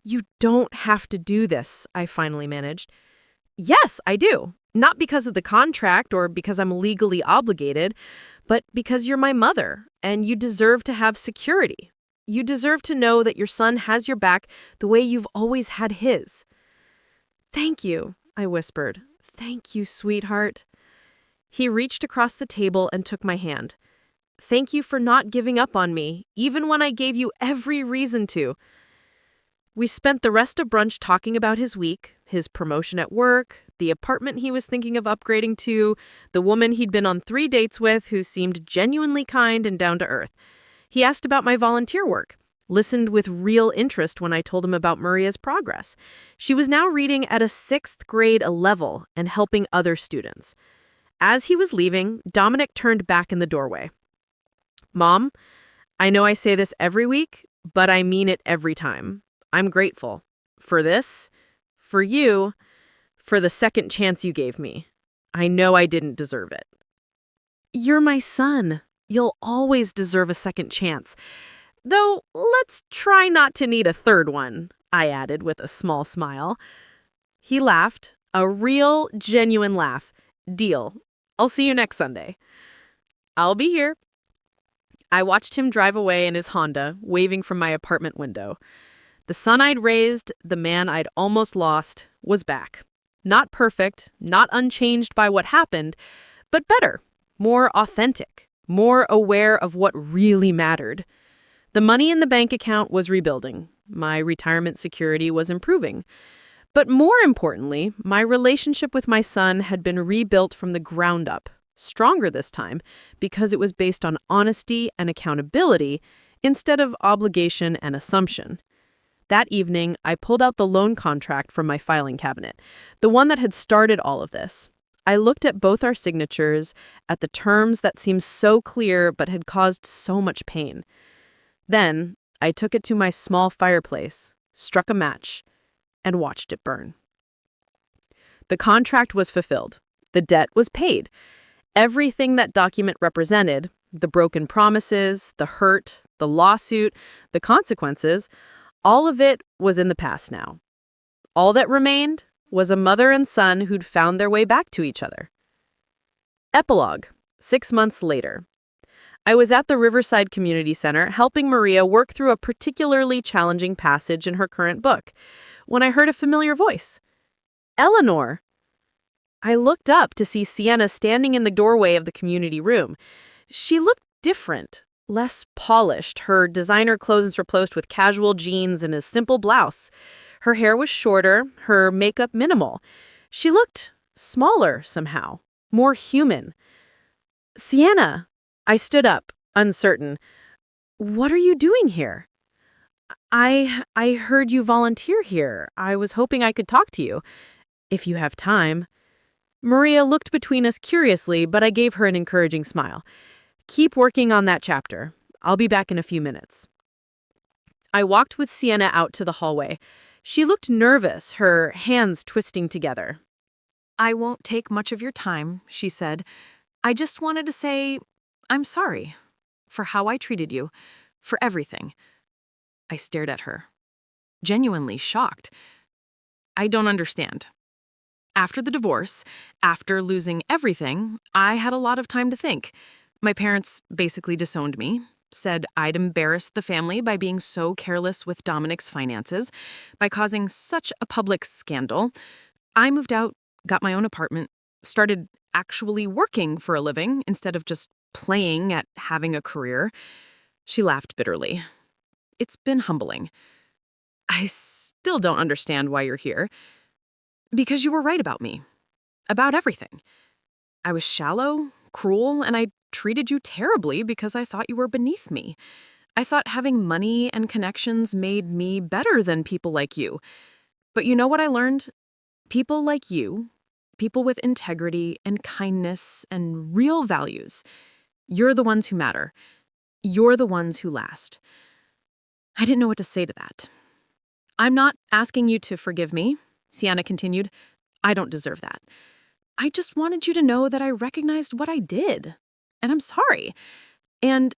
"You don't have to do this," I finally managed. "Yes, I do. Not because of the contract or because I'm legally obligated, but because you're my mother, and you deserve to have security. You deserve to know that your son has your back the way you've always had his." "Thank you," I whispered. "Thank you, sweetheart." He reached across the table and took my hand. "Thank you for not giving up on me, even when I gave you every reason to." We spent the rest of brunch talking about his week, his promotion at work, the apartment he was thinking of upgrading to, the woman he'd been on 3 dates with who seemed genuinely kind and down to earth. He asked about my volunteer work, listened with real interest when I told him about Maria's progress. She was now reading at a 6th grade level and helping other students. As he was leaving, Dominic turned back in the doorway. "Mom, I know I say this every week, but I mean it every time. I'm grateful for this, for you, for the second chance you gave me. I know I didn't deserve it." "You're my son. You'll always deserve a second chance. Though, let's try not to need a third one," I added with a small smile. He laughed, a real, genuine laugh. "Deal. I'll see you next Sunday." "I'll be here." I watched him drive away in his Honda, waving from my apartment window. The son I'd raised, the man I'd almost lost, was back. Not perfect, not unchanged by what happened, but better, more authentic, more aware of what really mattered. The money in the bank account was rebuilding. My retirement security was improving. But more importantly, my relationship with my son had been rebuilt from the ground up, stronger this time because it was based on honesty and accountability instead of obligation and assumption. That evening, I pulled out the loan contract from my filing cabinet, the one that had started all of this. I looked at both our signatures, at the terms that seemed so clear but had caused so much pain. Then, I took it to my small fireplace, struck a match, and watched it burn. The contract was fulfilled. The debt was paid. Everything that document represented, the broken promises, the hurt, the lawsuit, the consequences, all of it was in the past now. All that remained was a mother and son who'd found their way back to each other. Epilogue, 6 months later. I was at the Riverside Community Center helping Maria work through a particularly challenging passage in her current book when I heard a familiar voice. Eleanor! I looked up to see Sienna standing in the doorway of the community room. She looked different, less polished. Her designer clothes replaced with casual jeans and a simple blouse. Her hair was shorter, her makeup minimal. She looked smaller somehow, more human. Sienna! I stood up, uncertain. What are you doing here? I heard you volunteer here. I was hoping I could talk to you, if you have time. Maria looked between us curiously, but I gave her an encouraging smile. Keep working on that chapter. I'll be back in a few minutes. I walked with Sienna out to the hallway. She looked nervous, her hands twisting together. I won't take much of your time, she said. I just wanted to say I'm sorry for how I treated you, for everything. I stared at her, genuinely shocked. I don't understand. After the divorce, after losing everything, I had a lot of time to think. My parents basically disowned me, said I'd embarrassed the family by being so careless with Dominic's finances, by causing such a public scandal. I moved out, got my own apartment, started actually working for a living instead of just playing at having a career. She laughed bitterly. It's been humbling. I still don't understand why you're here. Because you were right about me. About everything. I was shallow, cruel, and I treated you terribly because I thought you were beneath me. I thought having money and connections made me better than people like you. But you know what I learned? People like you, people with integrity and kindness and real values, you're the ones who matter. You're the ones who last. I didn't know what to say to that. I'm not asking you to forgive me, Sienna continued. I don't deserve that. I just wanted you to know that I recognized what I did, and I'm sorry. And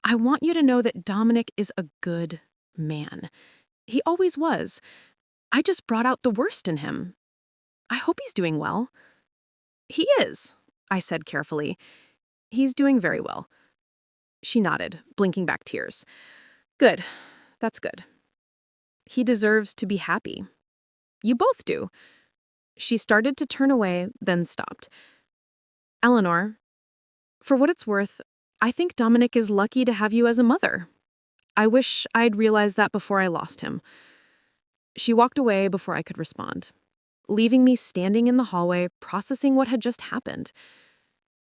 I want you to know that Dominic is a good man. He always was. I just brought out the worst in him. I hope he's doing well. He is, I said carefully. He's doing very well. She nodded, blinking back tears. Good. That's good. He deserves to be happy. You both do. She started to turn away, then stopped. Eleanor, for what it's worth, I think Dominic is lucky to have you as a mother. I wish I'd realized that before I lost him. She walked away before I could respond, leaving me standing in the hallway processing what had just happened.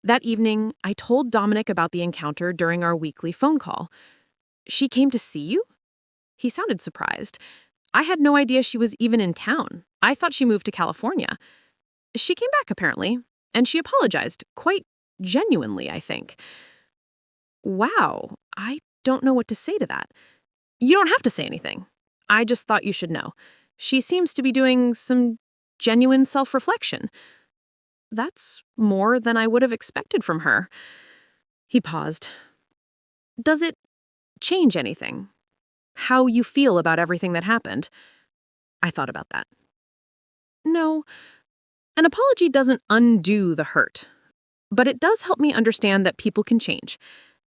That evening, I told Dominic about the encounter during our weekly phone call. She came to see you? He sounded surprised. I had no idea she was even in town. I thought she moved to California. She came back, apparently, and she apologized, quite genuinely, I think. Wow, I don't know what to say to that. You don't have to say anything. I just thought you should know. She seems to be doing some genuine self-reflection. That's more than I would have expected from her. He paused. Does it change anything? How you feel about everything that happened? I thought about that. No, an apology doesn't undo the hurt, but it does help me understand that people can change,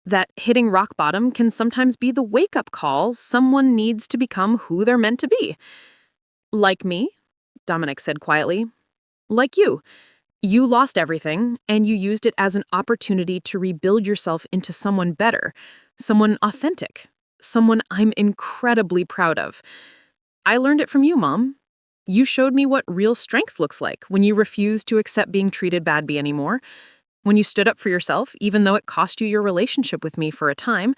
that hitting rock bottom can sometimes be the wake-up call someone needs to become who they're meant to be. Like me, Dominic said quietly. Like you. You lost everything, and you used it as an opportunity to rebuild yourself into someone better, someone authentic, someone I'm incredibly proud of. I learned it from you, Mom. You showed me what real strength looks like when you refuse to accept being treated badly anymore. when you stood up for yourself, even though it cost you your relationship with me for a time.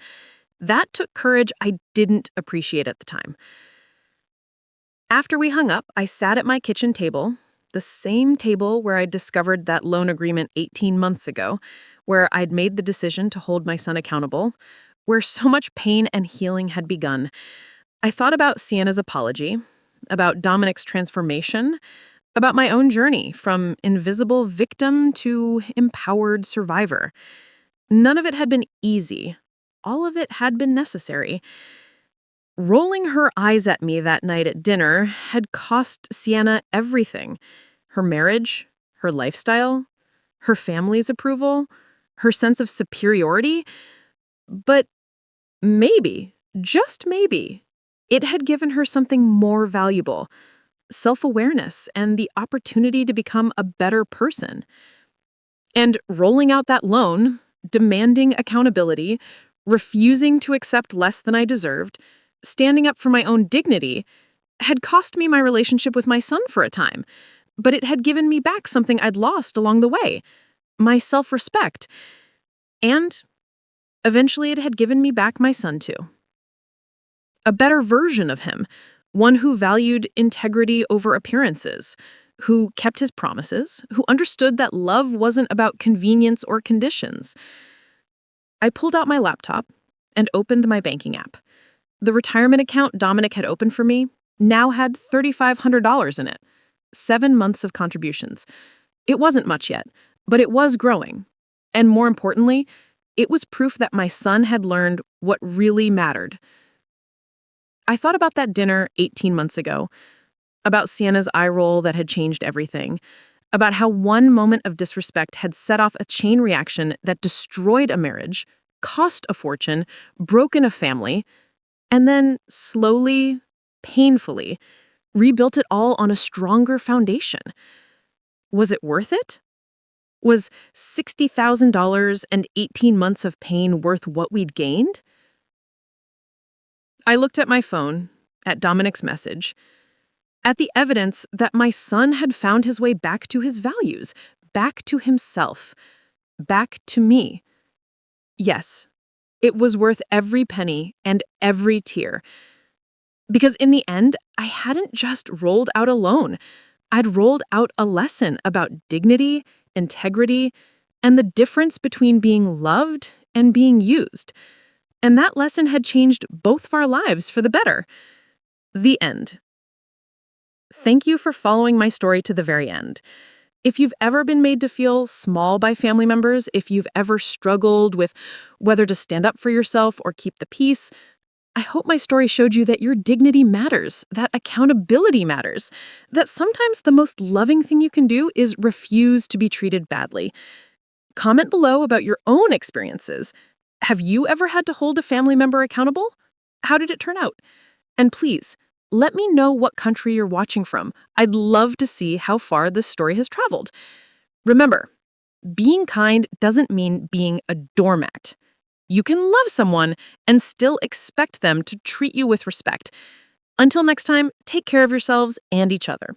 That took courage I didn't appreciate at the time. After we hung up, I sat at my kitchen table, the same table where I'd discovered that loan agreement 18 months ago, where I'd made the decision to hold my son accountable, where so much pain and healing had begun. I thought about Sienna's apology, about Dominic's transformation, about my own journey from invisible victim to empowered survivor. None of it had been easy. All of it had been necessary. Rolling her eyes at me that night at dinner had cost Sienna everything: her marriage, her lifestyle, her family's approval, her sense of superiority. But maybe, just maybe, it had given her something more valuable: self-awareness and the opportunity to become a better person. And rolling out that loan, demanding accountability, refusing to accept less than I deserved, standing up for my own dignity, had cost me my relationship with my son for a time, but it had given me back something I'd lost along the way: my self-respect. And eventually it had given me back my son too. A better version of him, one who valued integrity over appearances, who kept his promises, who understood that love wasn't about convenience or conditions. I pulled out my laptop and opened my banking app. The retirement account Dominic had opened for me now had $3,500 in it, 7 months of contributions. It wasn't much yet, but it was growing. And more importantly, it was proof that my son had learned what really mattered. I thought about that dinner 18 months ago, about Sienna's eye roll that had changed everything, about how one moment of disrespect had set off a chain reaction that destroyed a marriage, cost a fortune, broken a family, and then slowly, painfully, rebuilt it all on a stronger foundation. Was it worth it? Was $60,000 and 18 months of pain worth what we'd gained? I looked at my phone, at Dominic's message, at the evidence that my son had found his way back to his values, back to himself, back to me. Yes, it was worth every penny and every tear. Because in the end, I hadn't just rolled out a loan. I'd rolled out a lesson about dignity, integrity, and the difference between being loved and being used. And that lesson had changed both of our lives for the better. The end. Thank you for following my story to the very end. If you've ever been made to feel small by family members, if you've ever struggled with whether to stand up for yourself or keep the peace, I hope my story showed you that your dignity matters, that accountability matters, that sometimes the most loving thing you can do is refuse to be treated badly. Comment below about your own experiences. Have you ever had to hold a family member accountable? How did it turn out? And please, let me know what country you're watching from. I'd love to see how far this story has traveled. Remember, being kind doesn't mean being a doormat. You can love someone and still expect them to treat you with respect. Until next time, take care of yourselves and each other.